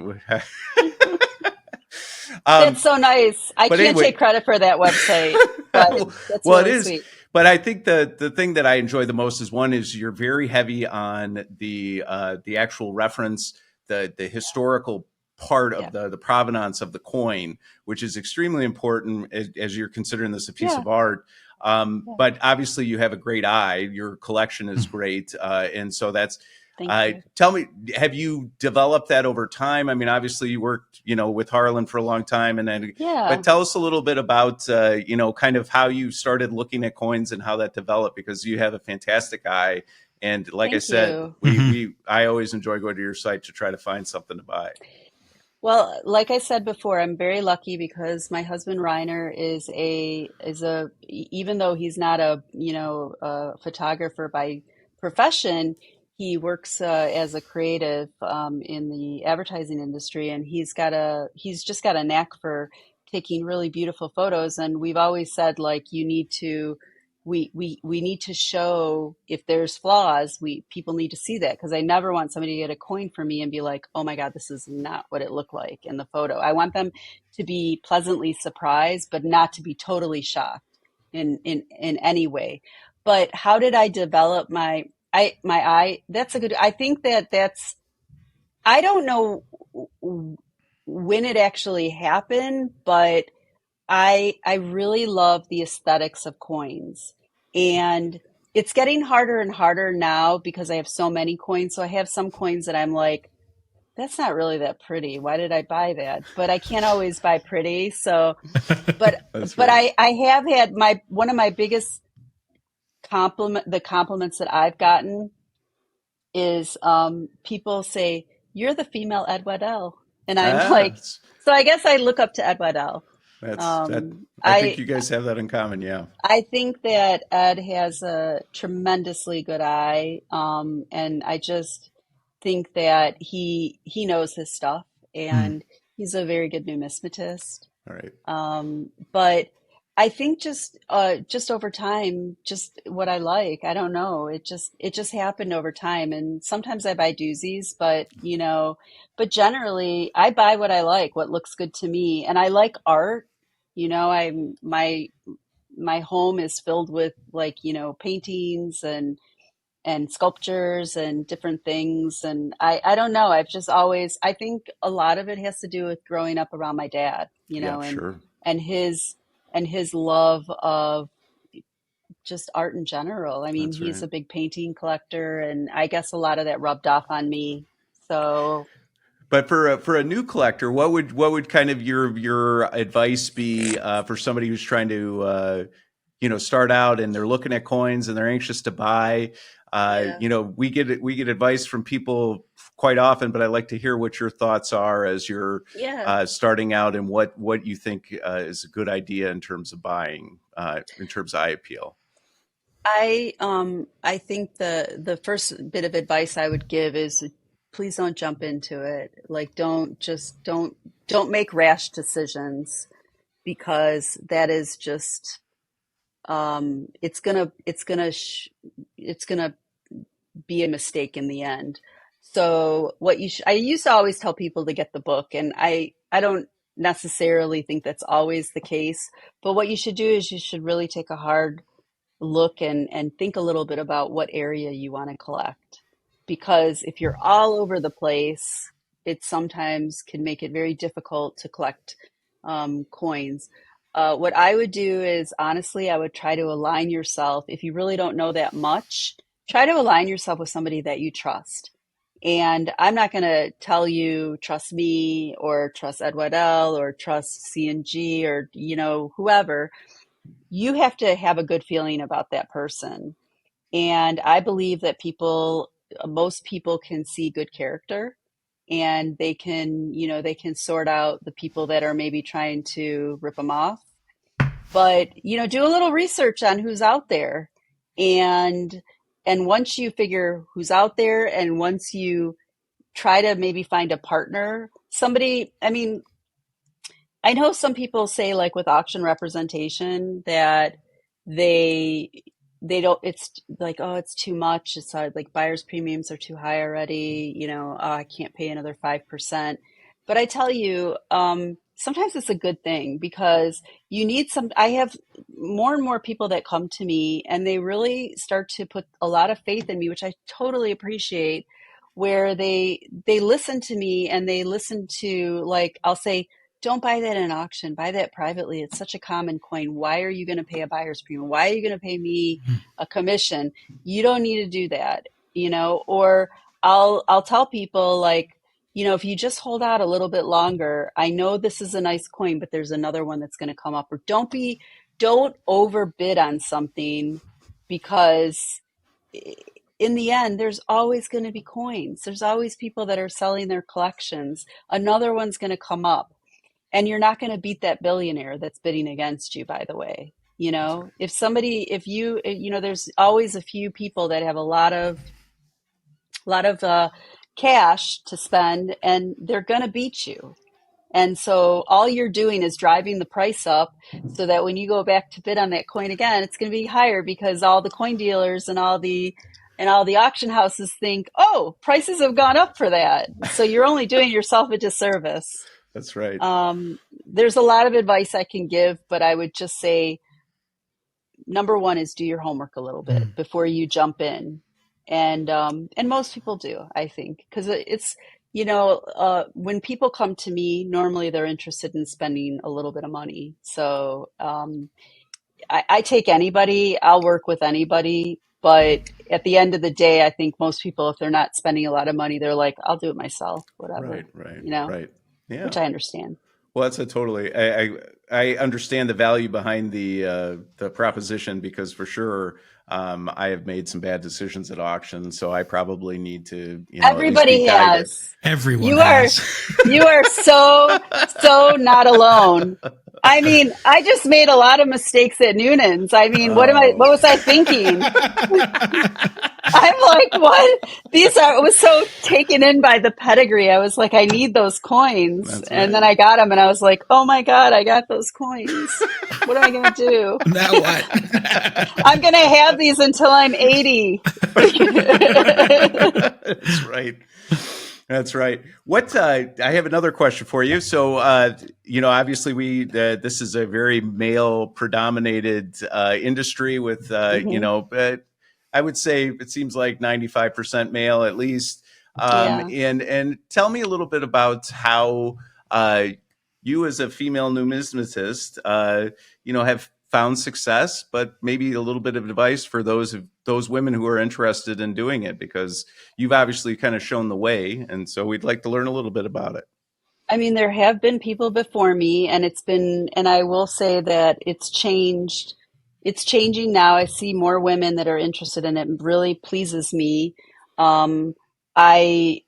That's so nice. I but can't anyway. take credit for that website, but that's well, really it is. sweet. But I think the thing that I enjoy the most is you're very heavy on the actual reference, the historical part of Yeah. the provenance of the coin, which is extremely important as you're considering this a piece Yeah. of art. Yeah. But obviously, you have a great eye. Your collection is great, and so that's. Thank you. Tell me, have you developed that over time? I mean, obviously you worked, with Harlan for a long time, and then, Yeah. but tell us a little bit about, kind of how you started looking at coins and how that developed, because you have a fantastic eye. And like I Thank said, you. I always enjoy going to your site to try to find something to buy. Well, like I said before, I'm very lucky because my husband Reiner is even though he's not a photographer by profession, he works as a creative in the advertising industry, and he's just got a knack for taking really beautiful photos. And we've always said, like, you need to we need to show if there's flaws. People need to see that, because I never want somebody to get a coin from me and be like, oh my God, this is not what it looked like in the photo. I want them to be pleasantly surprised, but not to be totally shocked in any way. But how did I develop my eye? That's a good, I think I don't know when it actually happened, but I really love the aesthetics of coins. And it's getting harder and harder now because I have so many coins. So I have some coins that I'm like, that's not really that pretty. Why did I buy that? But I can't always buy pretty. So, but right. I have had one of my biggest compliments that I've gotten is people say, you're the female Ed Waddell. And I'm like, so I guess I look up to Ed Waddell. That's that. Um, I think I you guys have that in common. Yeah. I think that Ed has a tremendously good eye, and I just think that he knows his stuff, Mm. and he's a very good numismatist. All right. But I think just over time, just what I like, I don't know. It just happened over time, and sometimes I buy doozies, but generally I buy what I like, what looks good to me, and I like art. My home is filled with like, paintings and sculptures and different things. And I don't know. I think a lot of it has to do with growing up around my dad, Yeah. Sure. and his love of just art in general. I mean, That's he's right. a big painting collector, and I guess a lot of that rubbed off on me. So, But for a new collector, what would kind of your advice be for somebody who's trying to start out and they're looking at coins and they're anxious to buy? yeah. We get advice from people quite often, but I'd like to hear what your thoughts are as you're Yeah. starting out and what you think is a good idea in terms of buying, in terms of eye appeal. I think the first bit of advice I would give is please don't jump into it. Like don't make rash decisions, because that is just it's gonna be a mistake in the end. So I used to always tell people to get the book, and I don't necessarily think that's always the case, but what you should do is you should really take a hard look and think a little bit about what area you want to collect. Because if you're all over the place, it sometimes can make it very difficult to collect coins. What I would do is, honestly, I would try to align yourself. If you really don't know that much, try to align yourself with somebody that you trust. And I'm not going to tell you trust me or trust Ed Waddell or trust C&G or whoever. You have to have a good feeling about that person. And I believe that most people can see good character, and they can sort out the people that are maybe trying to rip them off. But, do a little research on who's out there. And once you figure who's out there, and once you try to maybe find a partner, somebody, I mean, I know some people say, like, with auction representation, that they they don't, it's like, oh, it's too much. It's like buyer's premiums are too high already. Oh, I can't pay another 5%. But I tell you, sometimes it's a good thing, because I have more and more people that come to me, and they really start to put a lot of faith in me, which I totally appreciate, where they listen to me, and they listen to, like, I'll say, don't buy that in auction. Buy that privately. It's such a common coin. Why are you going to pay a buyer's premium? Why are you going to pay me a commission? You don't need to do that, Or I'll tell people, like, if you just hold out a little bit longer, I know this is a nice coin, but there's another one that's going to come up. Or don't overbid on something, because in the end, there's always going to be coins. There's always people that are selling their collections. Another one's going to come up. And you're not going to beat that billionaire that's bidding against you, by the way. That's right. There's always a few people that have a lot of cash to spend, and they're going to beat you. And so all you're doing is driving the price up, so that when you go back to bid on that coin again, it's going to be higher, because all the coin dealers and all the auction houses think, oh, prices have gone up for that. So you're only doing yourself a disservice. That's right. There's a lot of advice I can give, but I would just say, number one is do your homework a little bit Mm. before you jump in. And most people do, I think, because when people come to me, normally they're interested in spending a little bit of money. So I take anybody, I'll work with anybody. But at the end of the day, I think most people, if they're not spending a lot of money, they're like, I'll do it myself, Right. whatever, Right. Right. Yeah. which I understand. Well, that's a totally. I understand the value behind the proposition, because for sure, I have made some bad decisions at auction, so I probably need to, at least be Everybody guided. has. Everyone You has. are so not alone. I mean, I just made a lot of mistakes at Noonan's. I mean, what Oh. was I thinking? I'm like, what? I was so taken in by the pedigree. I was like, I need those coins. That's And right. then I got them and I was like, oh my God, I got those coins. What am I going to do? Now what? I'm going to have these until I'm 80. That's right. That's right. What I have another question for you. So, obviously this is a very male predominated industry with, I would say it seems like 95% male at least. Yeah. And tell me a little bit about how you as a female numismatist, have found success, but maybe a little bit of advice for those women who are interested in doing it, because you've obviously kind of shown the way, and so we'd like to learn a little bit about it. I mean, there have been people before me, and and I will say that it's changed. It's changing now. I see more women that are interested in it. It really pleases me. Um, I,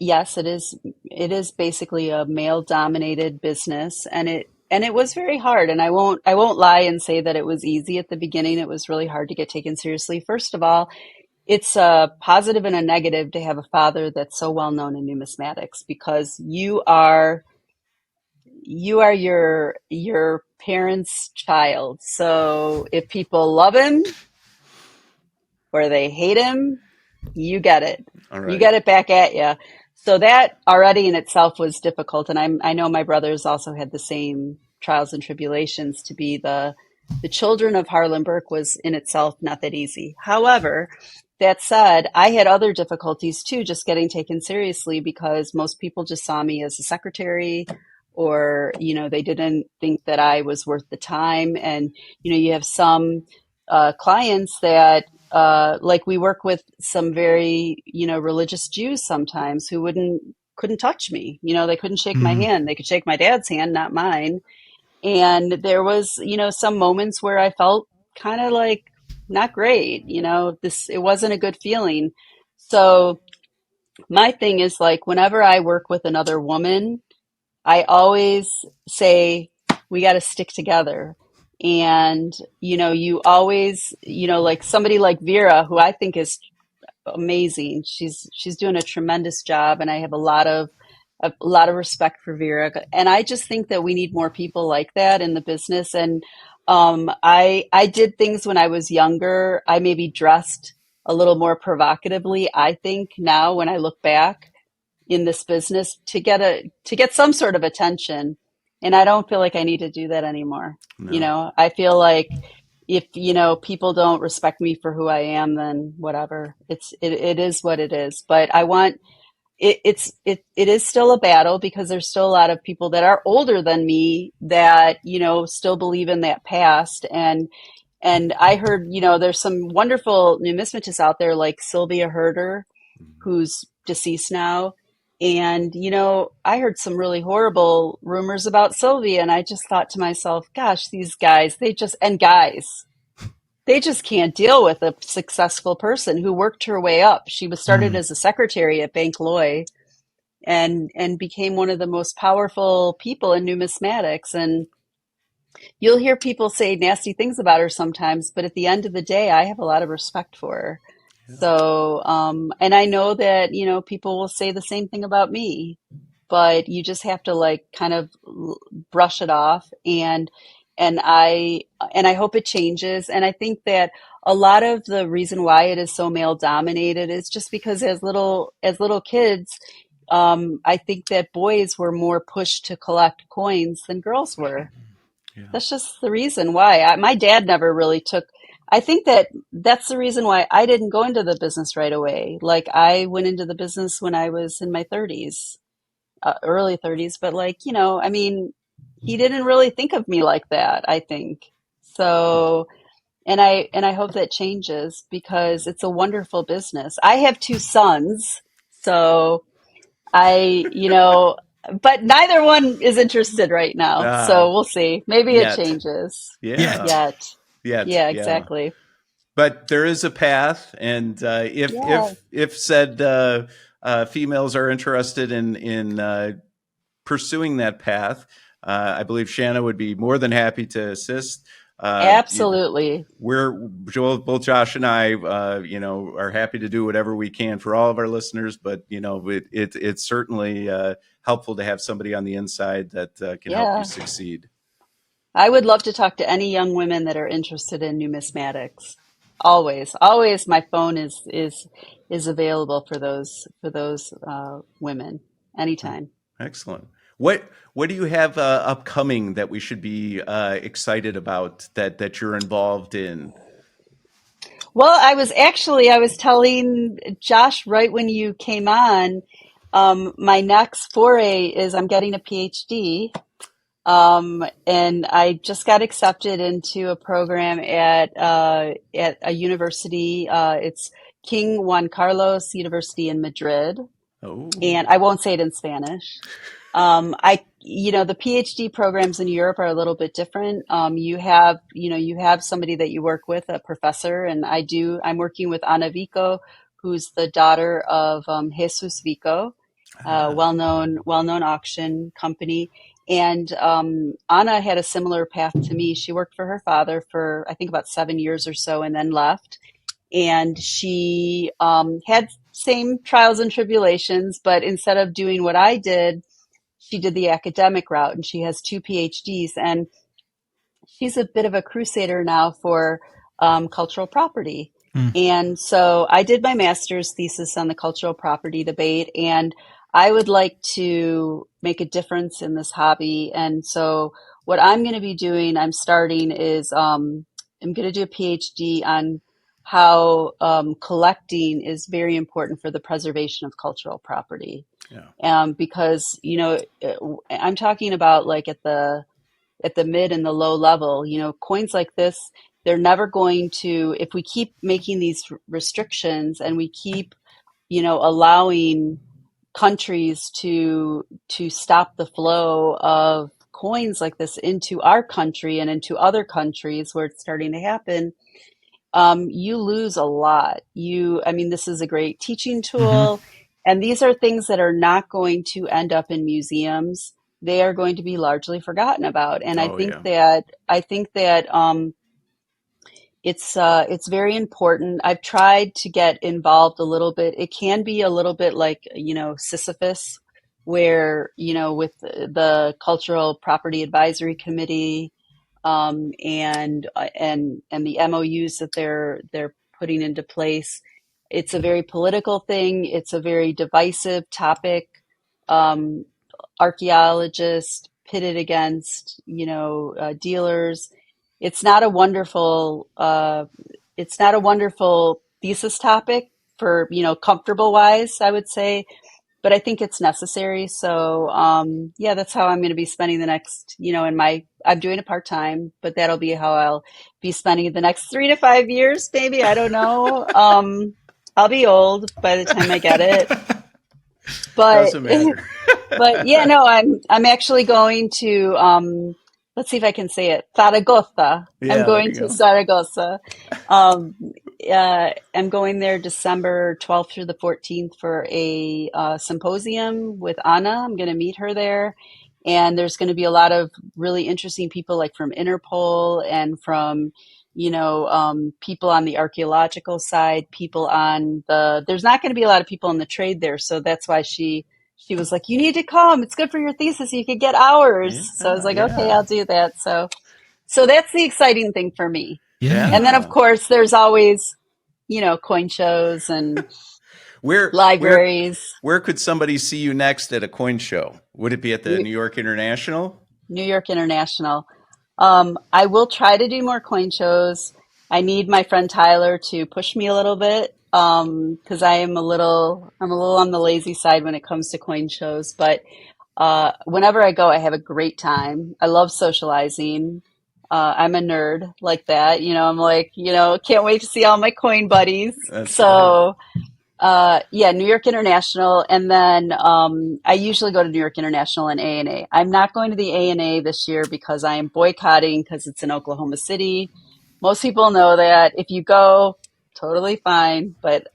yes, it is basically a male dominated business, and it was very hard. And I won't lie and say that it was easy at the beginning. It was really hard to get taken seriously. First of all, it's a positive and a negative to have a father that's so well known in numismatics, because you are your parents' child. So if people love him or they hate him, you get it. All right. You get it back at you. So that already in itself was difficult, and I know my brothers also had the same trials and tribulations. To be the children of Harlan Burke was in itself not that easy. However, that said, I had other difficulties too, just getting taken seriously, because most people just saw me as a secretary, or, they didn't think that I was worth the time. And, you have some clients that, like we work with some very, religious Jews sometimes who couldn't touch me. They couldn't shake my hand. They could shake my dad's hand, not mine. And there was, some moments where I felt kind of like not great, it wasn't a good feeling. So my thing is, like, whenever I work with another woman, I always say, we got to stick together. And, you always, like somebody like Vera, who I think is amazing. She's doing a tremendous job, and I have a lot of respect for Vera. And I just think that we need more people like that in the business. And I did things when I was younger. I maybe dressed a little more provocatively, I think, now when I look back in this business, to get some sort of attention. And I don't feel like I need to do that anymore. No. I feel like if, people don't respect me for who I am, then whatever. It is what it is. But I want it is still a battle, because there's still a lot of people that are older than me that, still believe in that past. And I heard, there's some wonderful numismatists out there like Sylvia Herder, who's deceased now. And, I heard some really horrible rumors about Sylvia, and I just thought to myself, gosh, these guys, they just can't deal with a successful person who worked her way up. She was started as a secretary at Bank Loy, and became one of the most powerful people in numismatics. And you'll hear people say nasty things about her sometimes, but at the end of the day, I have a lot of respect for her. Yeah. So, and I know that, people will say the same thing about me, but you just have to, like, kind of brush it off. And I hope it changes. And I think that a lot of the reason why it is so male dominated is just because as little kids, I think that boys were more pushed to collect coins than girls were. Yeah. That's just the reason why. My dad never really took. I think that's the reason why I didn't go into the business right away. Like, I went into the business when I was in my 30s, early 30s. But, like, I mean, he didn't really think of me like that, I think. So, and I hope that changes, because it's a wonderful business. I have 2 sons, so but neither one is interested right now. So we'll see. Maybe it changes. Yeah. Yet. Yeah, exactly. but there is a path, and Yeah, if said females are interested in pursuing that path, I believe Shanna would be more than happy to assist. absolutely. We're Joel, both Josh and I, are happy to do whatever we can for all of our listeners. But it's certainly helpful to have somebody on the inside that can help you Yeah. succeed. I would love to talk to any young women that are interested in numismatics. Always, always, my phone is available for those women anytime. Excellent. What do you have upcoming that we should be excited about that you're involved in? Well, I was telling Josh right when you came on, my next foray is I'm getting a PhD. And I just got accepted into a program at a university. It's King Juan Carlos University in Madrid, and Oh, I won't say it in Spanish. The PhD programs in Europe are a little bit different. You have somebody that you work with, a professor, and I'm working with Ana Vico, who's the daughter of Jesus Vico, well-known auction company. And Anna had a similar path to me. She worked for her father for, I think, about 7 years or so, and then left. And she had same trials and tribulations, but instead of doing what I did, she did the academic route, and she has two PhDs. And she's a bit of a crusader now for cultural property. Mm. And so I did my master's thesis on the cultural property debate, and I would like to make a difference in this hobby. And so what I'm going to be doing, I'm starting is I'm going to do a PhD on how collecting is very important for the preservation of cultural property. yeah. Because, I'm talking about like at the mid and the low level, coins like this, they're never going to, if we keep making these restrictions and we keep, allowing countries to stop the flow of coins like this into our country and into other countries where it's starting to happen, you lose a lot. This is a great teaching Hmm. tool, and these are things that are not going to end up in museums. They are going to be largely forgotten about, and Oh, yeah. I think that it's very important. I've tried to get involved a little bit. It can be a little bit like Sisyphus, where with the Cultural Property Advisory Committee and the MOUs that they're putting into place. It's a very political thing. It's a very divisive topic. Um, Archaeologists pitted against dealers. It's not a wonderful it's not a wonderful thesis topic for comfortable wise, I would say, but I think it's necessary. So, yeah, that's how I'm going to be spending the next, I'm doing it part time, but that'll be how I'll be spending the next 3 to 5 years, maybe. I don't know. I'll be old by the time I get it, but, Doesn't matter. but yeah, no, I'm actually going to, let's see if I can say it, Zaragoza. I'm Yeah, there going you to go. Zaragoza. Um, I'm going there December 12th through the 14th for a symposium with Anna. I'm going to meet her there. And there's going to be a lot of really interesting people, like from Interpol and from, people on the archaeological side, there's not going to be a lot of people in the trade there. So that's why she was like, you need to come. It's good for your thesis. You could get hours. So I was Yeah, like, okay, yeah, I'll do that. So that's the exciting thing for me. Yeah. And then, of yeah. course, there's always, coin shows and Where where libraries. where could somebody see you next at a coin show? Would it be at the New, New York International? New York International. I will try to do more coin shows. I need my friend Tyler to push me a little bit because I'm a little on the lazy side when it comes to coin shows. But whenever I go, I have a great time. I love socializing. I'm a nerd like that. I'm like, can't wait to see all my coin buddies. That's right. So yeah, New York International, and then I usually go to New York International and A&A. I'm not going to the A&A this year because I am boycotting because it's in Oklahoma City. Most people know that. If you go, totally fine, but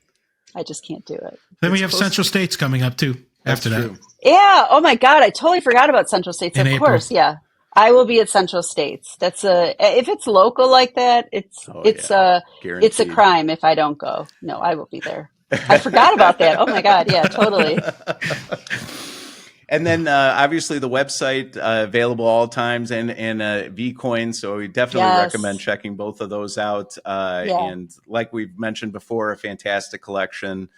I just can't do it. Then we have Central States coming up too. After that, yeah. Oh my God, I totally forgot about Central States. In of April. course, yeah. I will be at Central States. That's if it's local like that, it's a crime if I don't go. No, I will be there. I forgot about that. Oh my God, yeah, totally. And then obviously the website available all times and Vcoin. So we definitely recommend checking both of those out. And like we've mentioned before, a fantastic collection.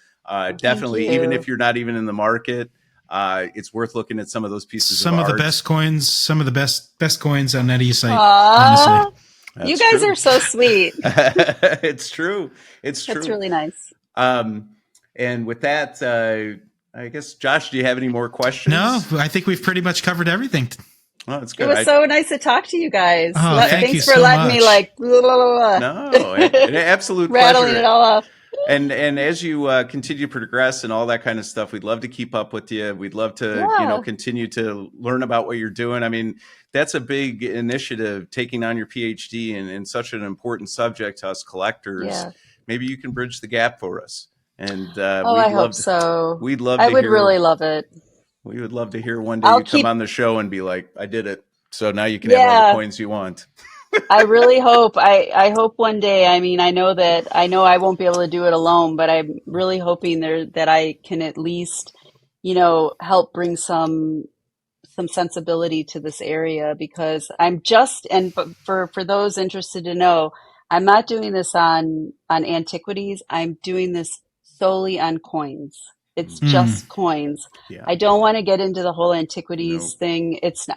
Definitely, even if you're not even in the market, it's worth looking at some of those pieces. Some of art. The best coins, some of the best coins on that eSite. Honestly, you guys are so sweet. It's true. It's true. That's really nice. And with that, I guess, Josh, do you have any more questions? No, I think we've pretty much covered everything. Oh, that's good. It was so nice to talk to you guys. Oh, Thanks for letting me like blah, blah, blah. No, an absolute rattling pleasure. It all off. And as you continue to progress and all that kind of stuff, we'd love to keep up with you. We'd love to continue to learn about what you're doing. I mean, that's a big initiative, taking on your PhD in such an important subject to us collectors. Yeah. Maybe you can bridge the gap for us. And I hope so. We'd love. I would really love it. We would love to hear one day you come on the show and be like, "I did it." So now you can have all the coins you want. I really hope. I hope one day. I mean, I know I won't be able to do it alone, but I'm really hoping that I can at least, help bring some sensibility to this area, because I'm just, and for those interested to know, I'm not doing this on antiquities. I'm doing this solely on coins. It's just coins. Yeah. I don't want to get into the whole antiquities thing. It's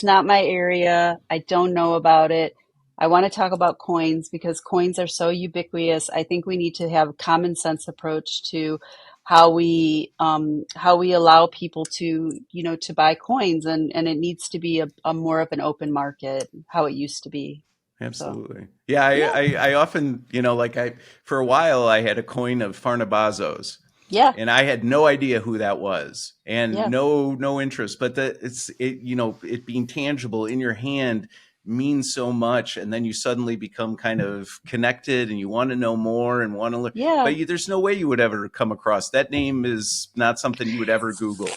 not my area. I don't know about it. I want to talk about coins because coins are so ubiquitous. I think we need to have a common sense approach to how we allow people to buy coins, and it needs to be a more of an open market, how it used to be. Absolutely. So, yeah. I often, for a while I had a coin of Farnabazos. Yeah. And I had no idea who that was, and no interest, but it being tangible in your hand means so much. And then you suddenly become kind of connected and you want to know more and want to learn. Yeah. But there's no way you would ever come across that name. Is not something you would ever Google.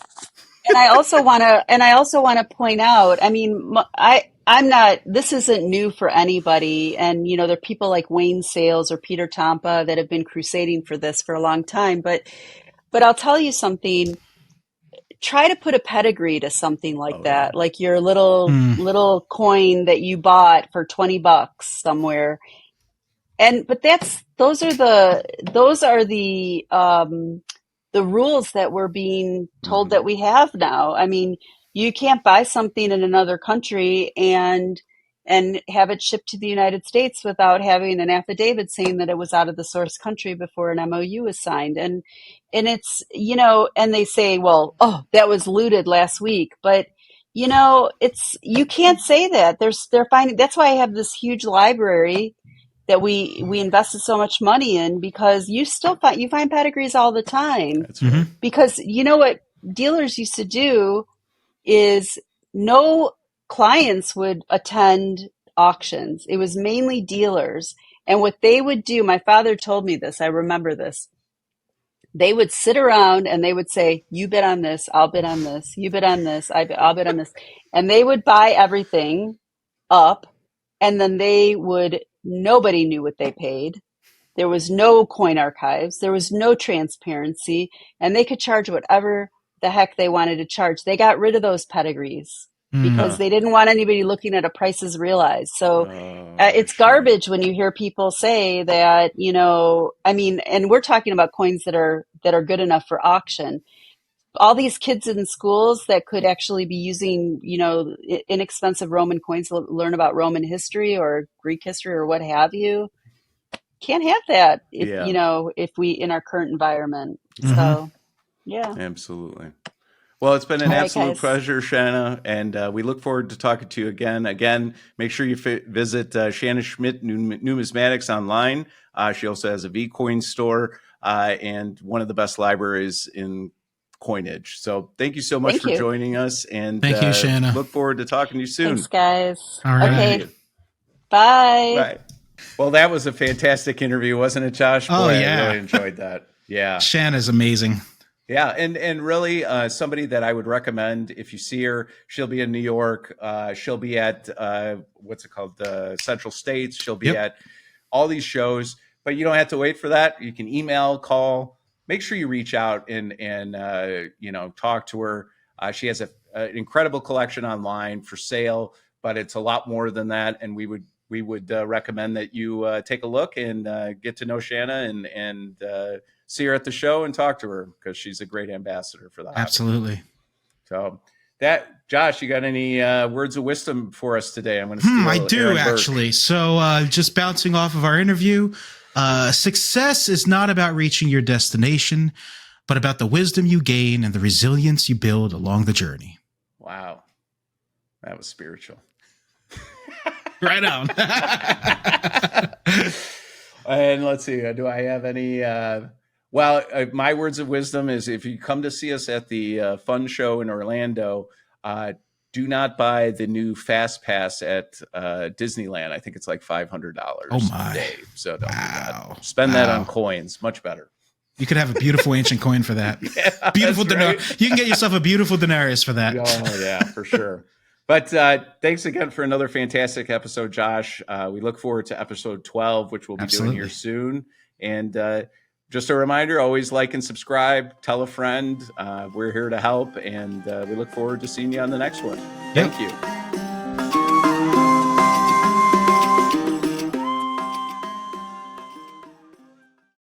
And I also want to point out, I mean, I'm not, this isn't new for anybody. And, there are people like Wayne Sales or Peter Tampa that have been crusading for this for a long time. But I'll tell you something, try to put a pedigree to something like that, like your little coin that you bought for $20 somewhere. But those are the rules that we're being told that we have now. I mean, you can't buy something in another country and have it shipped to the United States without having an affidavit saying that it was out of the source country before an MOU was signed. And it's, and they say, well, that was looted last week. But, you can't say that. They're finding, that's why I have this huge library that we invested so much money in, because you find pedigrees all the time. That's right. Because what dealers used to do is no clients would attend auctions. It was mainly dealers. And what they would do, my father told me this, I remember this. They would sit around and they would say, you bid on this, I'll bid on this, you bid on this, I'll bid on this. And they would buy everything up, and then nobody knew what they paid. There was no coin archives. There was no transparency, and they could charge whatever the heck they wanted to charge. They got rid of those pedigrees because they didn't want anybody looking at a prices realized. So it's garbage when you hear people say that, and we're talking about coins that are good enough for auction. All these kids in schools that could actually be using, inexpensive Roman coins to learn about Roman history or Greek history or what have you, can't have that if we in our current environment. So, yeah. Absolutely. Well, it's been an absolute pleasure, Shanna, and we look forward to talking to you again. Again, make sure you visit Shanna Schmidt Numismatics online. She also has a Vcoin store and one of the best libraries in coinage. So thank you so much for joining us, and thank you, Shanna. Look forward to talking to you soon. Thanks, guys. All right. Okay. Bye. Bye. Well, that was a fantastic interview, wasn't it, Josh? Boy, Oh, yeah. I really enjoyed that. Yeah. Shanna's amazing. Yeah, and really somebody that I would recommend if you see her. She'll be in New York. She'll be at what's it called, the Central States. She'll be at all these shows, but you don't have to wait for that. You can email, call. Make sure you reach out and talk to her. She has an incredible collection online for sale, but it's a lot more than that. And we would recommend that you take a look and get to know Shanna and see her at the show and talk to her, because she's a great ambassador for the hobby. Absolutely. So Josh, you got any words of wisdom for us today? I'm going to steal I do, Aaron Burke. actually. So just bouncing off of our interview, success is not about reaching your destination, but about the wisdom you gain and the resilience you build along the journey. Wow. That was spiritual. Right on. And let's see, do I have any my words of wisdom is, if you come to see us at the fun show in Orlando, do not buy the new Fast Pass at Disneyland. I think it's like $500 a day. So don't do that. Spend that on coins. Much better. You could have a beautiful ancient coin for that. Yeah, beautiful right. You can get yourself a beautiful denarius for that. Oh, yeah, for sure. But thanks again for another fantastic episode, Josh. We look forward to episode 12, which we'll be doing here soon. And just a reminder, always like and subscribe. Tell a friend. We're here to help. And we look forward to seeing you on the next one. Thank you.